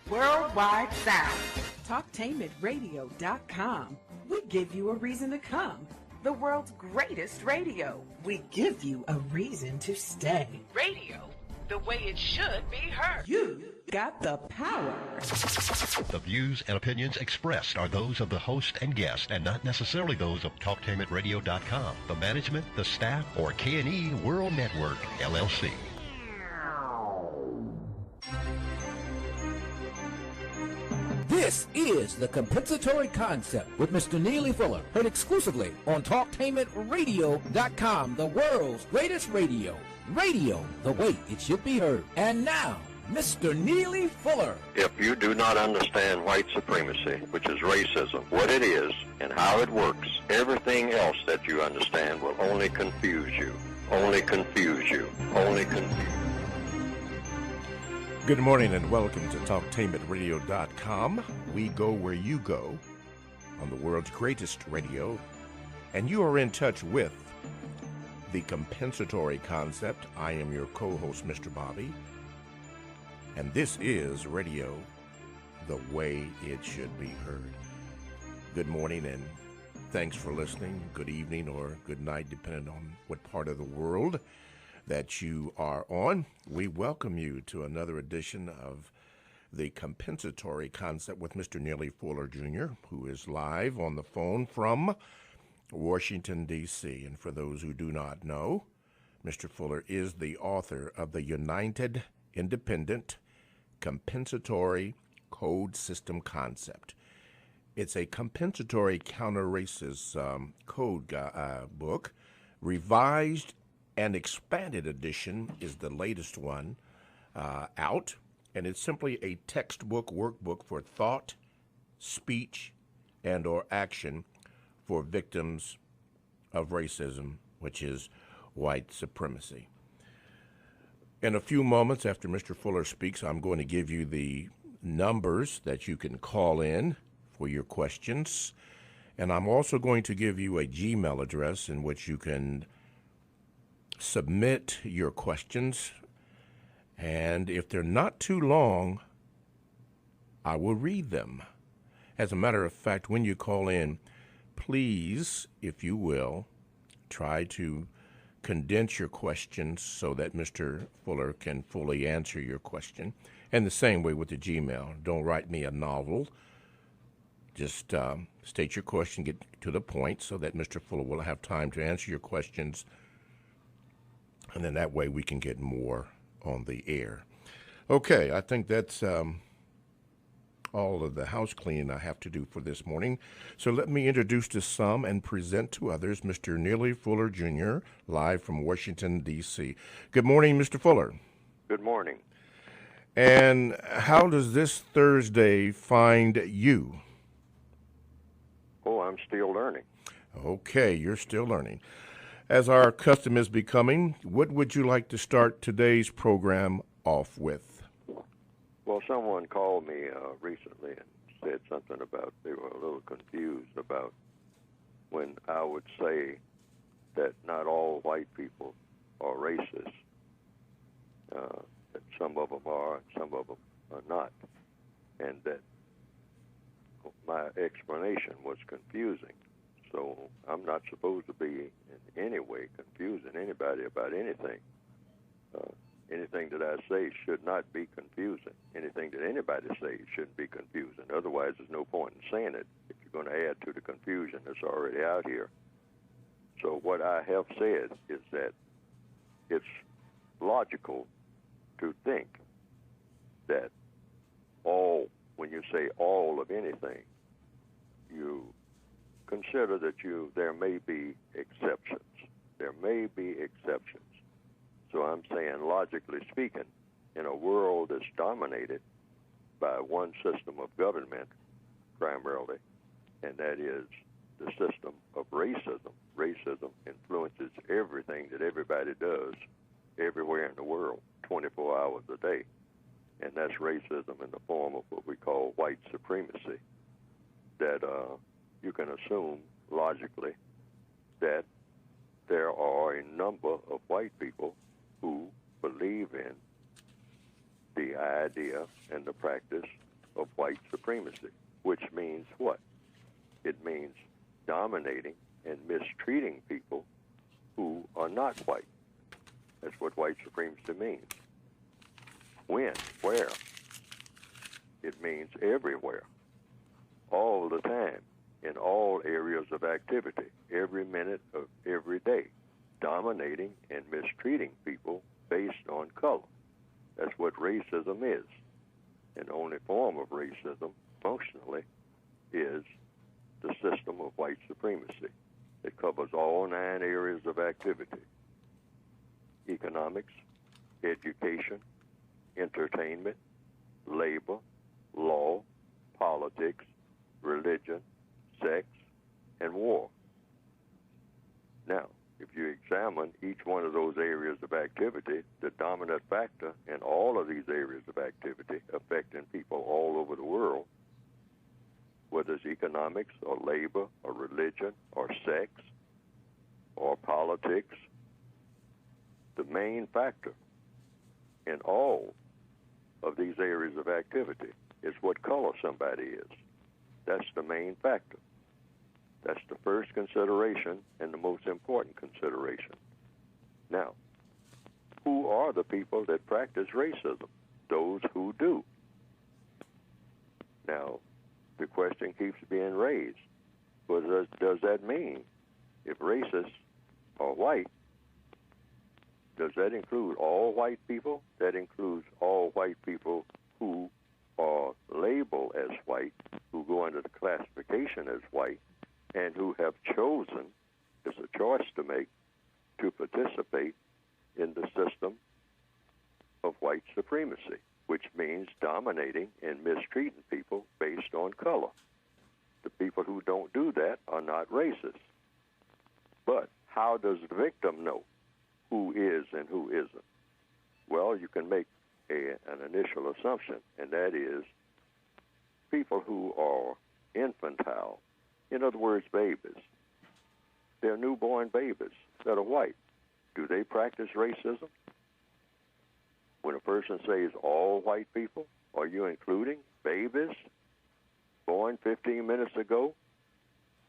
worldwide sound. Talktainmentradio.com. We give you a reason to come. The world's greatest radio. We give you a reason to stay. Radio, the way it should be heard. You got the power. The views and opinions expressed are those of the host and guest and not necessarily those of TalkTainmentRadio.com, the management, the staff, or K&E World Network, LLC. This is the Compensatory Concept with Mr. Neely Fuller, heard exclusively on TalkTainmentRadio.com, the world's greatest radio. Radio, the way it should be heard. And now, Mr. Neely Fuller. If you do not understand white supremacy, which is racism, what it is and how it works, everything else that you understand will only confuse you. Only confuse you. Only confuse you. Good morning and welcome to TalkTainmentRadio.com. We go where you go on the world's greatest radio, and you are in touch with the Compensatory Concept. I am your co-host, Mr. Bobby, and this is radio the way it should be heard. Good morning and thanks for listening. Good evening or good night, depending on what part of the world that you are on. We welcome you to another edition of the Compensatory Concept with Mr. Neely Fuller Jr., who is live on the phone from Washington, D.C. And for those who do not know, Mr. Fuller is the author of the United Independent Compensatory Code System Concept. It's a compensatory counter-racist code book, revised and expanded edition is the latest one out, and it's simply a textbook workbook for thought, speech, and or action for victims of racism, which is white supremacy. In a few moments after Mr. Fuller speaks, I'm going to give you the numbers that you can call in for your questions, and I'm also going to give you a Gmail address in which you can submit your questions, and if they're not too long, I will read them. As a matter of fact, when you call in, please, if you will, try to condense your questions so that Mr. Fuller can fully answer your question. And the same way with the Gmail. Don't write me a novel. Just state your question, get to the point so that Mr. Fuller will have time to answer your questions. And then that way we can get more on the air. Okay, I think that's all of the house cleaning I have to do for this morning. So let me introduce to some and present to others Mr. Neely Fuller Jr., live from Washington, D.C. Good morning, Mr. Fuller. Good morning. And how does this Thursday find you? Oh, I'm still learning. Okay, you're still learning. As our custom is becoming, what would you like to start today's program off with? Well, someone called me recently and said something about they were a little confused about when I would say that not all white people are racist, that some of them are and some of them are not, and that my explanation was confusing. So I'm not supposed to be in any way confusing anybody about anything. Anything that I say should not be confusing. Anything that anybody says shouldn't be confusing. Otherwise, there's no point in saying it if you're going to add to the confusion that's already out here. So what I have said is that it's logical to think that when you say all of anything, you consider that there may be exceptions. There may be exceptions. So I'm saying, logically speaking, in a world that's dominated by one system of government primarily, and that is the system of racism. Racism influences everything that everybody does everywhere in the world, 24 hours a day. And that's racism in the form of what we call white supremacy, that you can assume logically that there are a number of white people who believe in the idea and the practice of white supremacy, which means what? It means dominating and mistreating people who are not white. That's what white supremacy means. When? Where? It means everywhere, all the time, in all areas of activity, every minute of every day, dominating and mistreating people based on color. That's what racism is. And the only form of racism, functionally, is the system of white supremacy. It covers all 9 areas of activity: economics, education, entertainment, labor, law, politics, religion, sex, and war. Now, if you examine each one of those areas of activity, the dominant factor in all of these areas of activity affecting people all over the world, whether it's economics or labor or religion or sex or politics, the main factor in all of these areas of activity is what color somebody is. That's the main factor. That's the first consideration and the most important consideration. Now, who are the people that practice racism? Those who do. Now, the question keeps being raised. What does that mean? If racists are white, does that include all white people? That includes all white people who are labeled as white, who go under the classification as white, and who have chosen, it's a choice to make, to participate in the system of white supremacy, which means dominating and mistreating people based on color. The people who don't do that are not racist. But how does the victim know who is and who isn't? Well, you can make an initial assumption, and that is people who are infantile, in other words, babies. They're newborn babies that are white. Do they practice racism? When a person says all white people, are you including babies born 15 minutes ago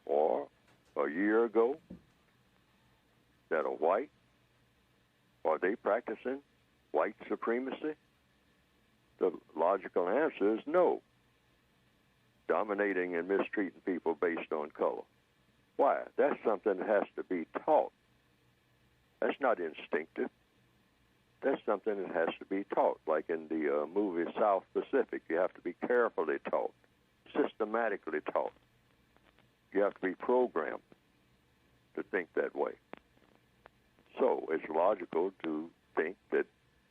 or a year ago that are white? Are they practicing white supremacy? The logical answer is no. Dominating and mistreating people based on color. Why? That's something that has to be taught. That's not instinctive. That's something that has to be taught. Like in the movie South Pacific, you have to be carefully taught, systematically taught. You have to be programmed to think that way. So it's logical to think that,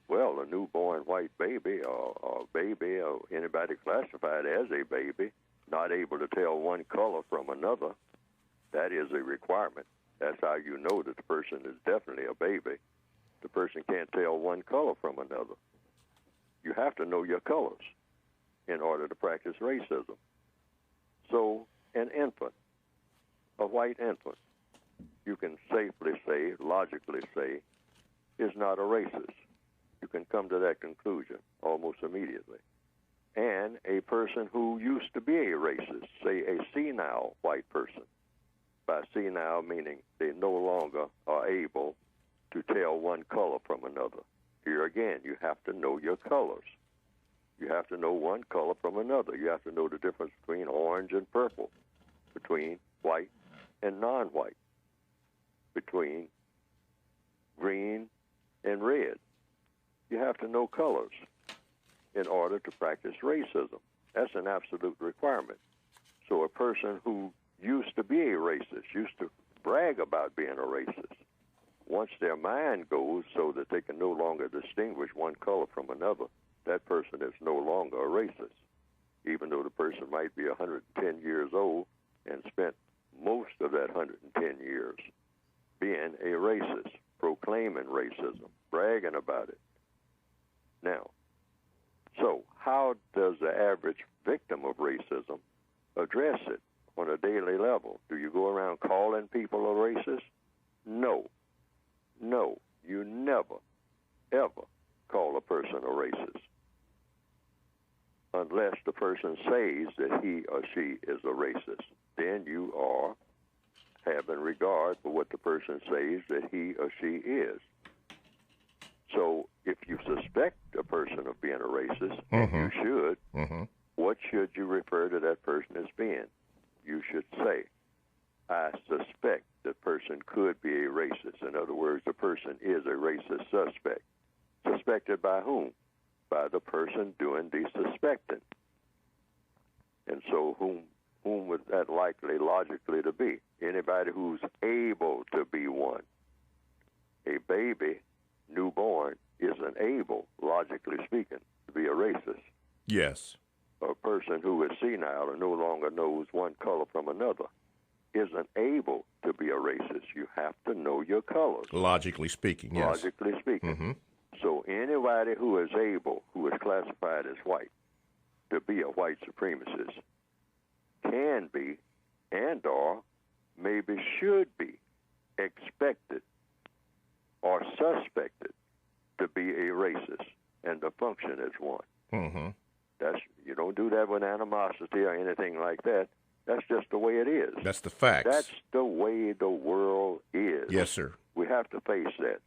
well, a newborn white baby or anybody classified as a baby, not able to tell one color from another, that is a requirement. That's how you know that the person is definitely a baby. The person can't tell one color from another. You have to know your colors in order to practice racism. So an infant, a white infant, you can safely say, logically say, is not a racist. You can come to that conclusion almost immediately. And a person who used to be a racist, say a senile white person, by senile meaning they no longer are able to tell one color from another. Here again, you have to know your colors. You have to know one color from another. You have to know the difference between orange and purple, between white and non-white, between green and red. You have to know colors in order to practice racism. That's an absolute requirement. So a person who used to be a racist, used to brag about being a racist, once their mind goes so that they can no longer distinguish one color from another, that person is no longer a racist, even though the person might be 110 years old and spent most of that 110 years being a racist, proclaiming racism, bragging about it. Now, so how does the average victim of racism address it on a daily level? Do you go around calling people a racist? No. No, you never, ever call a person a racist. unless the person says that he or she is a racist. Then you are having regard for what the person says that he or she is. So if you suspect a person of being a racist, and you should, what should you refer to that person as being? You should say, I suspect that person could be a racist. In other words, the person is a racist suspect. Suspected by whom? By the person doing the suspecting. And so whom would that likely logically to be? Anybody who's able to be one. A baby, newborn, isn't able, logically speaking, to be a racist. Yes. A person who is senile and no longer knows one color from another isn't able to be a racist. You have to know your colors. Logically speaking, yes. Logically speaking. So anybody who is able, who is classified as white, to be a white supremacist, can be and or maybe should be expected or suspected to be a racist and to function as one. You don't do that with animosity or anything like that. That's just the way it is. That's the facts. That's the way the world is. Yes, sir. We have to face that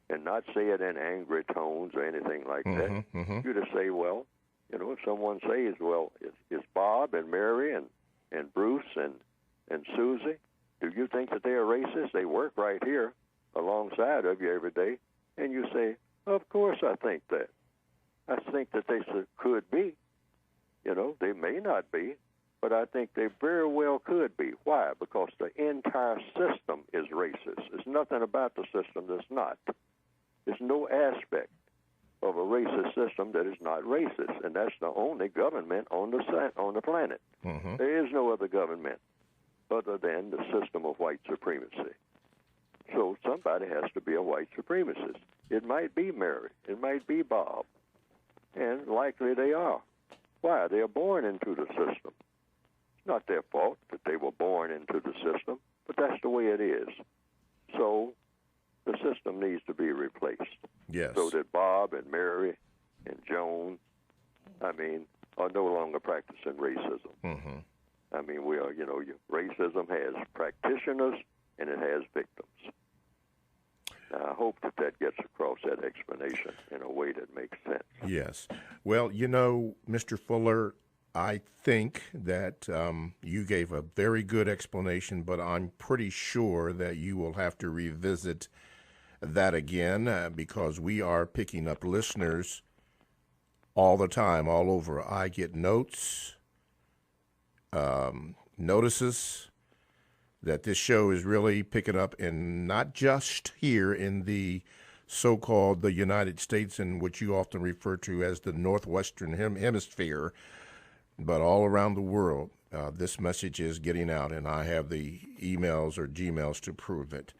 and not say it in angry tones or anything like that. You just say, well, you know, if someone says, well, it's Bob and Mary and Bruce and Susie, do you think that they are racist? They work right here alongside of you every day. And you say, of course I think that. I think that they could be. You know, they may not be, but I think they very well could be. Why? Because the entire system is racist. There's nothing about the system that's not. There's no aspect of a racist system that is not racist, and that's the only government on the planet. There is no other government other than the system of white supremacy. So somebody has to be a white supremacist. It might be Mary. It might be Bob. And likely they are. Why? They are born into the system. It's not their fault that they were born into the system, but that's the way it is. So the system needs to be replaced. Yes. So that Bob and Mary and Joan, are no longer practicing racism. I mean, we are, racism has practitioners and it has victims. Now, I hope that gets across that explanation in a way that makes sense. Yes. Well, Mr. Fuller, I think that you gave a very good explanation, but I'm pretty sure that you will have to revisit that again because we are picking up listeners all the time, all over. I get notes, notices that this show is really picking up, and not just here in the so-called the United States, in which you often refer to as the Northwestern Hemisphere, but all around the world. This message is getting out, and I have the emails or Gmails to prove it.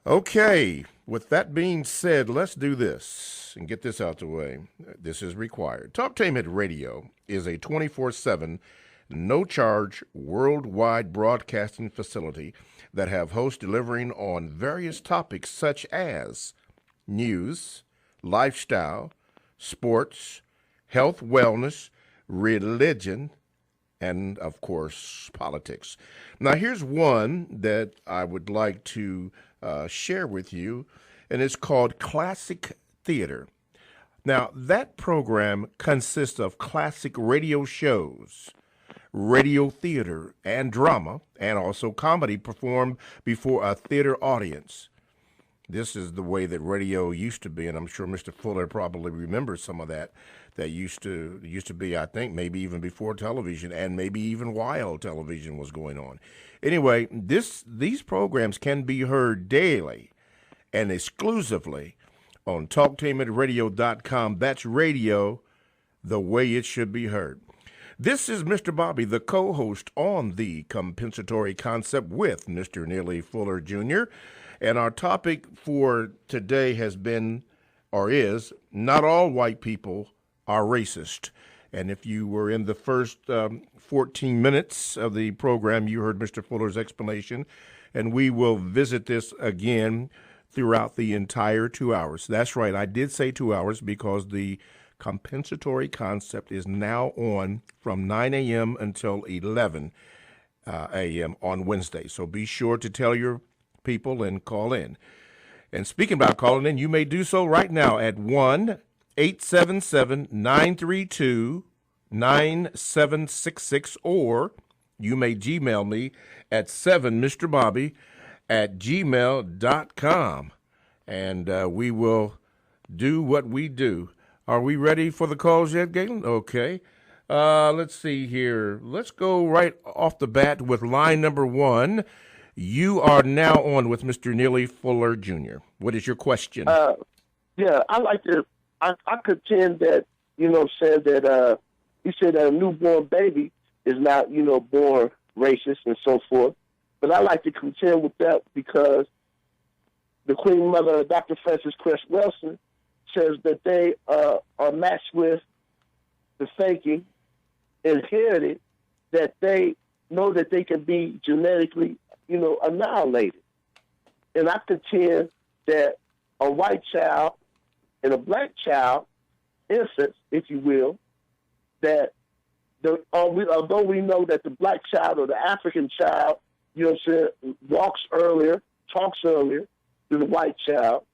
Okay, with that being said, let's do this and get this out the way. This is required. Talktainment Radio is a 24/7 no-charge, worldwide broadcasting facility that have hosts delivering on various topics such as news, lifestyle, sports, health, wellness, religion, and, of course, politics. Now, here's one that I would like to share with you, and it's called Classic Theater. Now, that program consists of classic radio shows, radio theater, and drama, and also comedy performed before a theater audience. This is the way that radio used to be, and I'm sure Mr. Fuller probably remembers some of that. That used to be, I think, maybe even before television, and maybe even while television was going on. Anyway, these programs can be heard daily and exclusively on TalktainmentRadio.com. That's radio the way it should be heard. This is Mr. Bobby, the co-host on the Compensatory Concept with Mr. Neely Fuller Jr., and our topic for today has been, or is, not all white people are racist. And if you were in the first 14 minutes of the program, you heard Mr. Fuller's explanation, and we will visit this again throughout the entire 2 hours. That's right, I did say 2 hours because the Compensatory Concept is now on from 9 a.m. until 11 a.m. on Wednesday. So be sure to tell your people and call in. And speaking about calling in, you may do so right now at 1-877-932-9766, or you may Gmail me at 7mrbobby@gmail.com, and we will do what we do. Are we ready for the calls yet, Galen? Okay. Let's see here. Let's go right off the bat with line number 1. You are now on with Mr. Neely Fuller Jr. What is your question? Yeah, I like to. I contend that said that you said that a newborn baby is not born racist and so forth, but I like to contend with that because the Queen Mother, Dr. Frances Cress Welsing, says that they are matched with the thinking, inherited, that they know that they can be genetically annihilated. And I contend that a white child and a black child, infants, if you will, that although we know that the black child or the African child, walks earlier, talks earlier than the white child,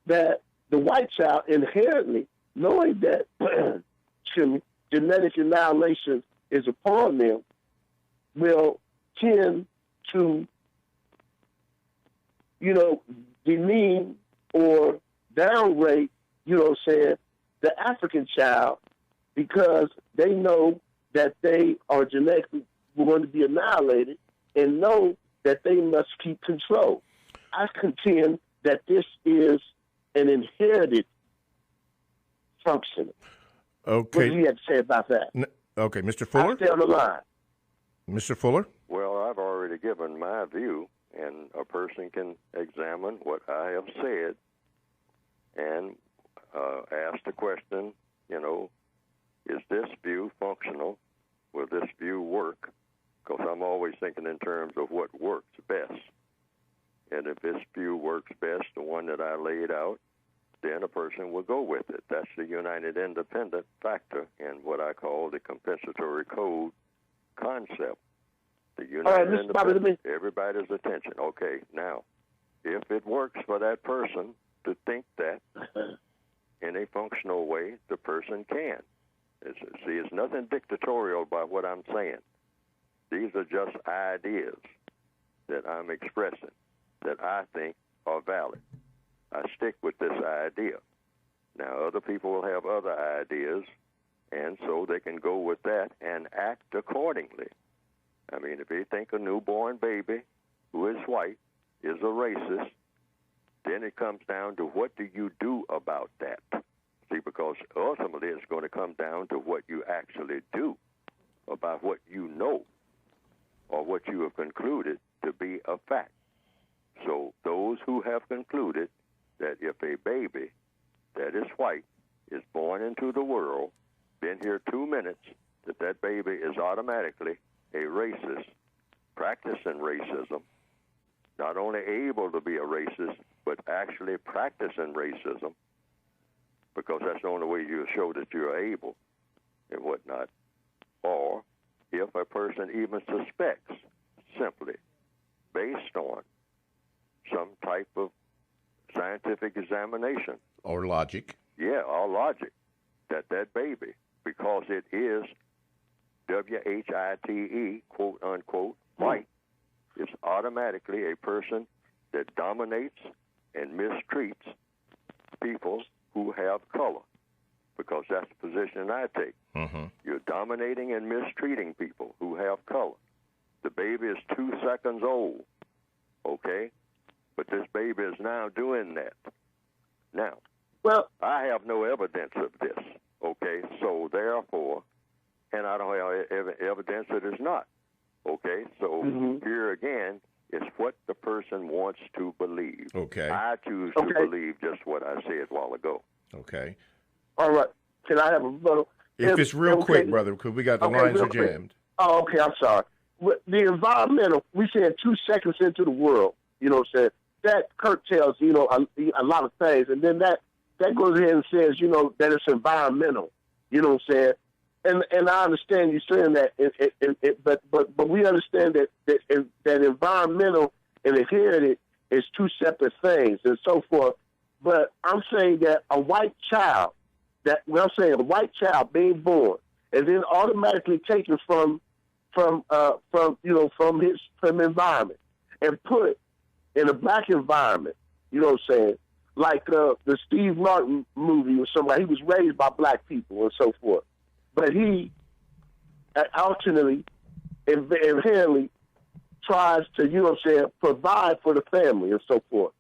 that the white child inherently, knowing that genetic annihilation is upon them, will tend to, demean or downrate, the African child, because they know that they are genetically going to be annihilated and know that they must keep control. I contend that this is an inherited function. Okay. What do you have to say about that? Okay, Mr. Fuller? I'll stay on the line. Mr. Fuller? Well, I've already given my view, and a person can examine what I have said and ask the question, is this view functional? Will this view work? Because I'm always thinking in terms of what works best. And if this view works best, the one that I laid out, then a person will go with it. That's the united independent factor in what I call the compensatory code concept. The united independent, everybody's attention. Okay, now, if it works for that person to think that in a functional way, the person can. It's nothing dictatorial about what I'm saying. These are just ideas that I'm expressing that I think are valid. I stick with this idea. Now, other people will have other ideas, and so they can go with that and act accordingly. I mean, if they think a newborn baby who is white is a racist, then it comes down to what do you do about that? See, because ultimately it's going to come down to what you actually do about what you know or what you have concluded to be a fact. So those who have concluded that if a baby that is white is born into the world, been here 2 minutes, that baby is automatically a racist, practicing racism, not only able to be a racist, but actually practicing racism, because that's the only way you show that you're able and whatnot. Or if a person even suspects, simply based on some type of scientific examination. Or logic. Yeah, or logic, that baby, because it is WHITE, quote unquote, white, is automatically a person that dominates and mistreats people who have color, because that's the position I take. Mm-hmm. You're dominating and mistreating people who have color. The baby is 2 seconds old, okay? But this baby is now doing that. Now, well, I have no evidence of this, okay? So therefore, and I don't have evidence that it's not, okay? So here again, it's what the person wants to believe. Okay. I choose to believe just what I said a while ago. Okay. All right. Can I have a little? If it's real quick, brother, because we got the lines are jammed. Oh, okay. I'm sorry. The environmental, we said 2 seconds into the world, that curtails, a lot of things. And then that that goes ahead and says, that it's environmental. You know what I'm saying? And I understand you saying that, but we understand that environmental and inherited is two separate things and so forth. But I'm saying that a white child, a white child being born and then automatically taken from environment and put in a black environment, you know what I'm saying? Like the Steve Martin movie or somebody, he was raised by black people and so forth. But he alternately, inherently tries to, provide for the family and so forth.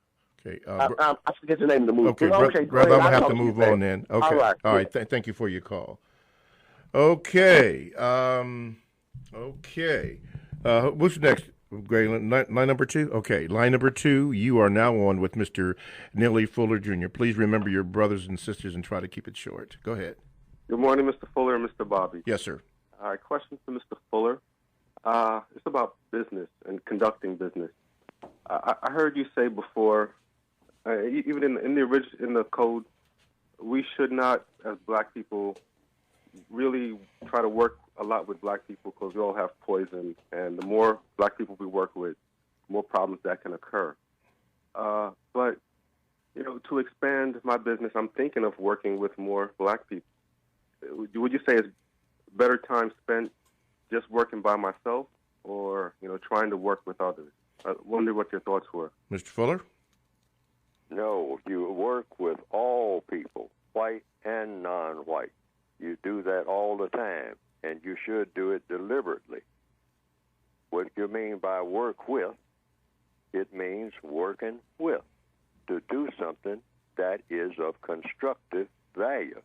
Okay. I forget the name of the movie. Okay, okay, brother, I'm going to have to move on then. then. Okay. All right. Thank you for your call. Okay. What's next, Graylin? Line number 2? Okay. Line number 2, you are now on with Mr. Neely Fuller Jr. Please remember your brothers and sisters and try to keep it short. Go ahead. Good morning, Mr. Fuller and Mr. Bobby. Yes, sir. All right, question for Mr. Fuller. It's about business and conducting business. I heard you say before, even in the code, we should not, as black people, really try to work a lot with black people because we all have poison, and the more black people we work with, the more problems that can occur. But to expand my business, I'm thinking of working with more black people. Would you say it's better time spent just working by myself or, trying to work with others? I wonder what your thoughts were. Mr. Fuller? No, you work with all people, white and non-white. You do that all the time, and you should do it deliberately. What you mean by work with, it means working with, to do something that is of constructive value.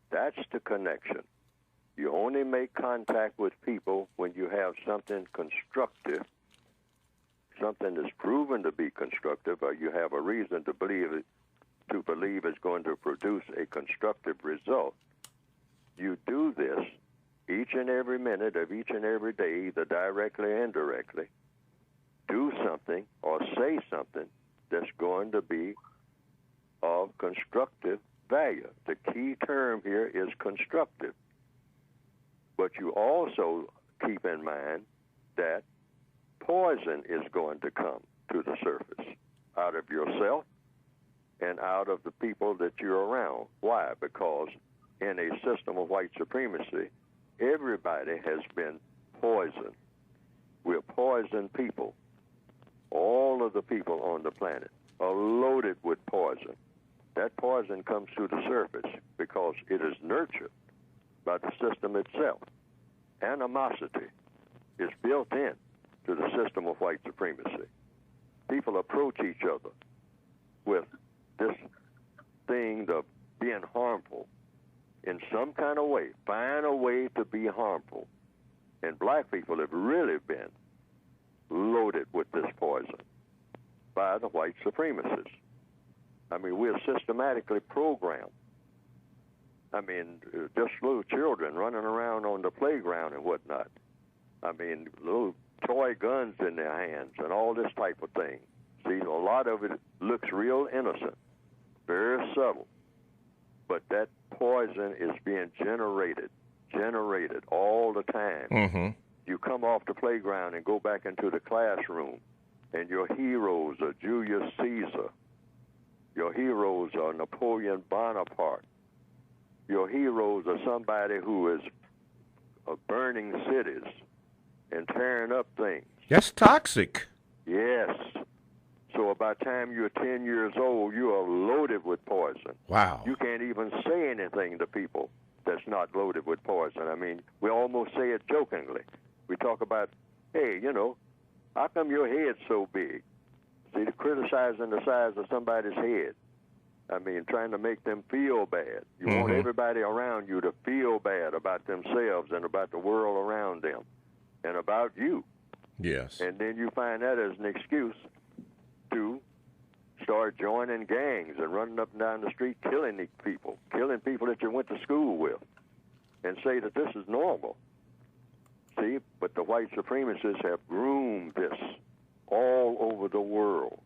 That's the connection. You only make contact with people when you have something constructive, something that's proven to be constructive, or you have a reason to believe it's going to produce a constructive result. You do this each and every minute of each and every day, either directly or indirectly. Do something or say something that's going to be of constructive value. The key term here is constructive. But you also keep in mind that poison is going to come to the surface out of yourself and out of the people that you're around. Why? Because in a system of white supremacy, everybody has been poisoned. We're poisoned people. All of the people on the planet are loaded with poison. That poison comes to the surface because it is nurtured by the system itself. Animosity is built in to the system of white supremacy. People approach each other with this thing of being harmful in some kind of way. Find a way to be harmful. And black people have really been loaded with this poison by the white supremacists. I mean, we're systematically programmed. I mean, just little children running around on the playground and whatnot. I mean, little toy guns in their hands and all this type of thing. See, a lot of it looks real innocent, very subtle. But that poison is being generated all the time. Mm-hmm. You come off the playground and go back into the classroom, and your heroes are Julius Caesar. Your heroes are Napoleon Bonaparte. Your heroes are somebody who is burning cities and tearing up things. That's toxic. Yes. So by the time you're 10 years old, you are loaded with poison. Wow. You can't even say anything to people that's not loaded with poison. I mean, we almost say it jokingly. We talk about, hey, how come your head's so big? See, criticizing the size of somebody's head. I mean, trying to make them feel bad. You want everybody around you to feel bad about themselves and about the world around them and about you. Yes. And then you find that as an excuse to start joining gangs and running up and down the street killing people that you went to school with, and say that this is normal. See, but the white supremacists have groomed this all over the world.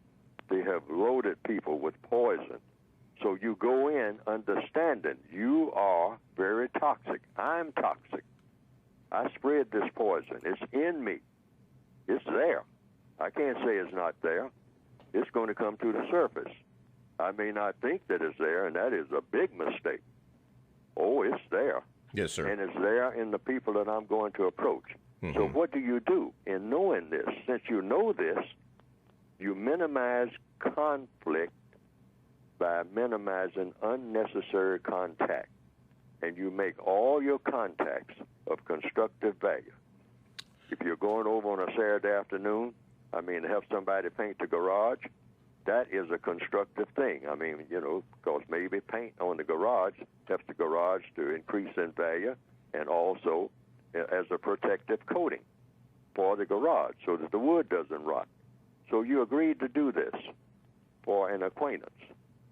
They have loaded people with poison So you go in understanding you are very toxic. I'm toxic. I spread this poison. It's in me. It's there. I can't say it's not there. It's going to come to the surface. I may not think that it's there, and that is a big mistake. Oh, it's there. Yes, sir. And it's there in the people that I'm going to approach. Mm-hmm. So what do you do in knowing this? Since you know this, you minimize conflict by minimizing unnecessary contact. And you make all your contacts of constructive value. If you're going over on a Saturday afternoon, to help somebody paint the garage, that is a constructive thing. Because maybe paint on the garage helps the garage to increase in value and also as a protective coating for the garage so that the wood doesn't rot. So you agreed to do this for an acquaintance.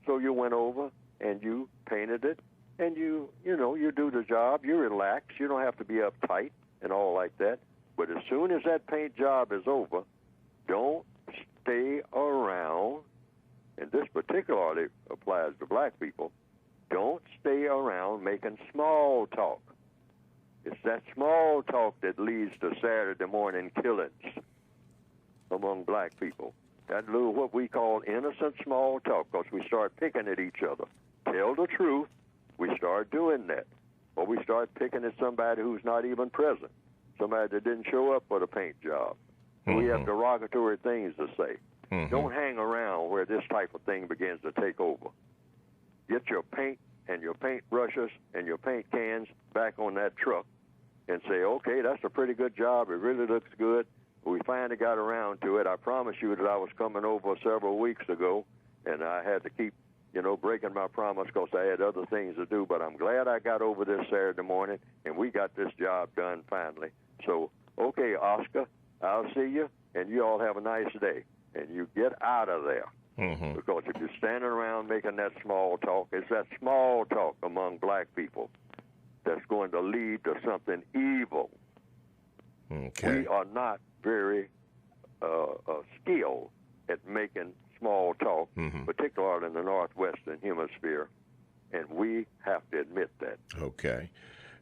So you went over and you painted it, and you do the job. You relax. You don't have to be uptight and all like that. But as soon as that paint job is over, don't stay around, and this particularly applies to black people, don't stay around making small talk. It's that small talk that leads to Saturday morning killings among black people. That little what we call innocent small talk, because we start picking at each other. Tell the truth, we start doing that. Or we start picking at somebody who's not even present, somebody that didn't show up for the paint job. Mm-hmm. We have derogatory things to say. Mm-hmm. Don't hang around where this type of thing begins to take over. Get your paint and your paint brushes and your paint cans back on that truck and say, okay, that's a pretty good job. It really looks good. We finally got around to it. I promise you that I was coming over several weeks ago, and I had to keep, breaking my promise because I had other things to do. But I'm glad I got over this Saturday morning, and we got this job done finally. So, okay, Oscar, I'll see you, and you all have a nice day. And you get out of there. Mm-hmm. Because if you're standing around making that small talk, it's that small talk among black people that's going to lead to something evil. Okay. We are not very skilled at making small talk, mm-hmm. particularly in the Northwestern Hemisphere, and we have to admit that. Okay.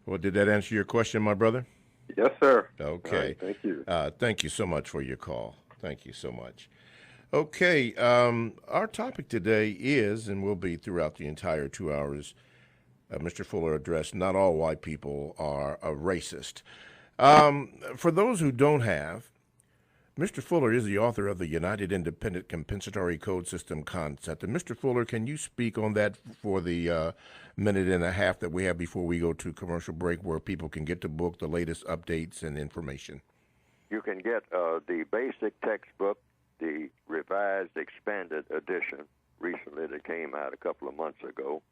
Well, did that answer your question, my brother? Yes, sir. Okay. Right, thank you. Thank you so much for your call. Thank you so much. Okay. Our topic today is, and will be throughout the entire 2 hours, Mr. Fuller addressed, not all white people are a racist. For those who don't have, Mr. Fuller is the author of the United Independent Compensatory Code System concept. And Mr. Fuller, can you speak on that for the minute and a half that we have before we go to commercial break, where people can get the book, the latest updates and information? You can get the basic textbook, the revised expanded edition, recently that came out a couple of months ago,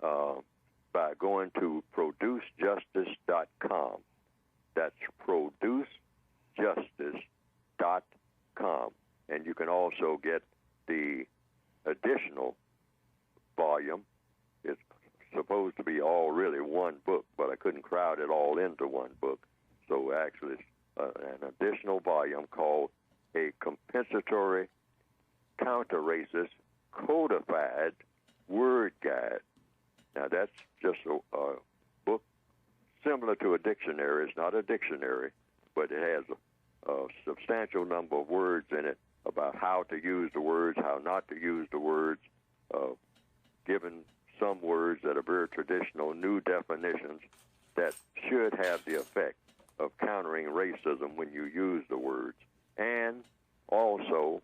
by going to producejustice.com. That's producejustice.com. And you can also get the additional volume. It's supposed to be all really one book, but I couldn't crowd it all into one book. So actually it's an additional volume called A Compensatory Counter-Racist Codified Word Guide. Now that's just a book similar to a dictionary. It's not a dictionary, but it has a substantial number of words in it about how to use the words, how not to use the words, given some words that are very traditional, new definitions that should have the effect of countering racism when you use the words. And also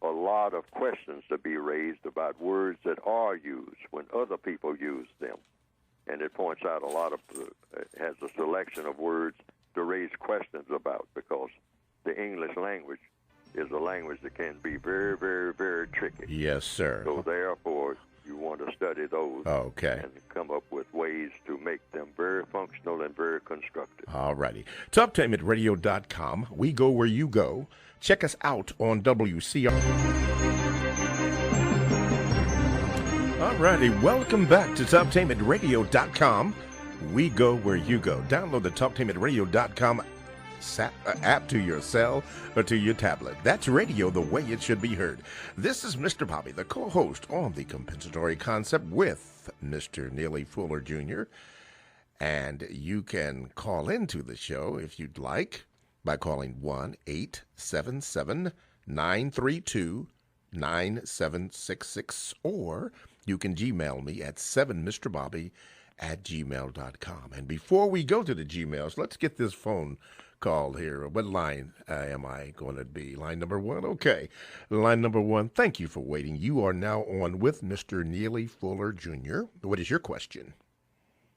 a lot of questions to be raised about words that are used when other people use them. And it points out a lot of, has a selection of words to raise questions about, because the English language is a language that can be very, very, very tricky. Yes, sir. So therefore, you want to study those and come up with ways to make them very functional and very constructive. All righty. TalkTameItRadio.com. We go where you go. Check us out on WCR. All righty. Welcome back to TalkTameItRadio.com. We go where you go. Download the TalkTameItRadio.com app to your cell or to your tablet. That's radio the way it should be heard. This is Mr. Bobby, the co-host on The Compensatory Concept with Mr. Neely Fuller Jr., and you can call into the show if you'd like by calling 1-877-932-9766, or you can Gmail me at 7mrbobby@gmail.com. And before we go to the Gmails, let's get this phone call here. What line am I going to be? Line number 1? Okay. Line number 1, thank you for waiting. You are now on with Mr. Neely Fuller Jr. What is your question?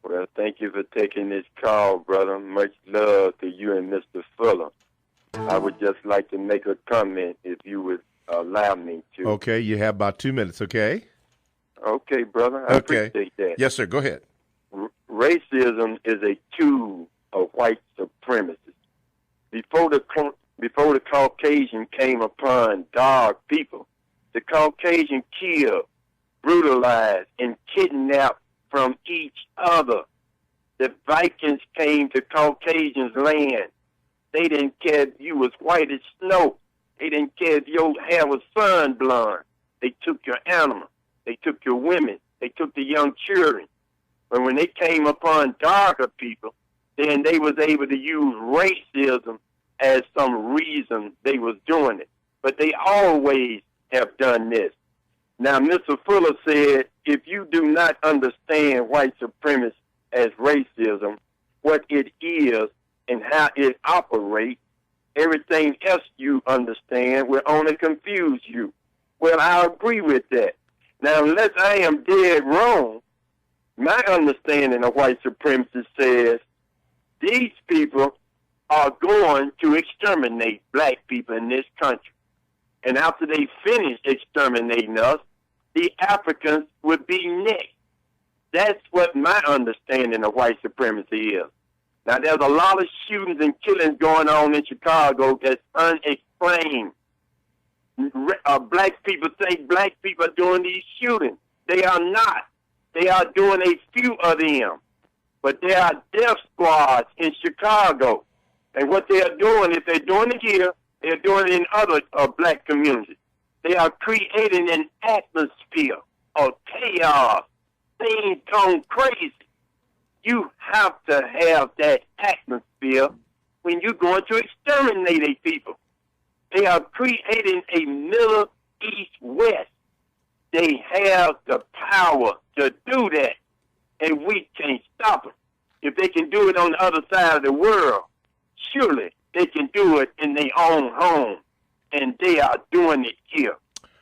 Well, thank you for taking this call, brother. Much love to you and Mr. Fuller. I would just like to make a comment if you would allow me to. Okay, you have about 2 minutes, okay? Okay, brother. I appreciate that. Yes, sir. Go ahead. Racism is a tool of white supremacy. Before the Caucasian came upon dark people, the Caucasian killed, brutalized, and kidnapped from each other. The Vikings came to Caucasians' land. They didn't care if you was white as snow. They didn't care if your hair was sun blonde. They took your animals. They took your women. They took the young children. But when they came upon darker people, then they was able to use racism as some reason they was doing it. But they always have done this. Now, Mr. Fuller said, if you do not understand white supremacy as racism, what it is and how it operates, everything else you understand will only confuse you. Well, I agree with that. Now, unless I am dead wrong, my understanding of white supremacy says these people are going to exterminate black people in this country. And after they finish exterminating us, the Africans would be next. That's what my understanding of white supremacy is. Now, there's a lot of shootings and killings going on in Chicago that's unexplained. Black people think black people are doing these shootings. They are not. They are doing a few of them. But there are death squads in Chicago. And what they are doing, if they're doing it here, they're doing it in other black communities. They are creating an atmosphere of chaos. Things come crazy. You have to have that atmosphere when you're going to exterminate a people. They are creating a Middle East West. They have the power to do that, and we can't stop them. If they can do it on the other side of the world, surely they can do it in their own home, and they are doing it here.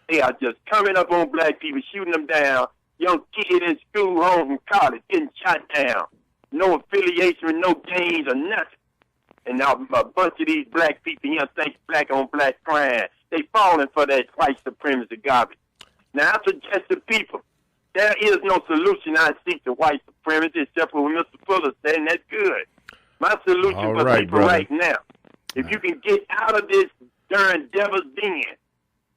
They are just coming up on black people, shooting them down, young kids in school, home from college, getting shot down. No affiliation with no gangs or nothing. And now a bunch of these black people here think black on black crime. They falling for that white supremacy garbage. Now, I suggest to people, there is no solution I see to white supremacy except for what Mr. Fuller said, and that's good. My solution for people right now, if you can get out of this darn devil's den,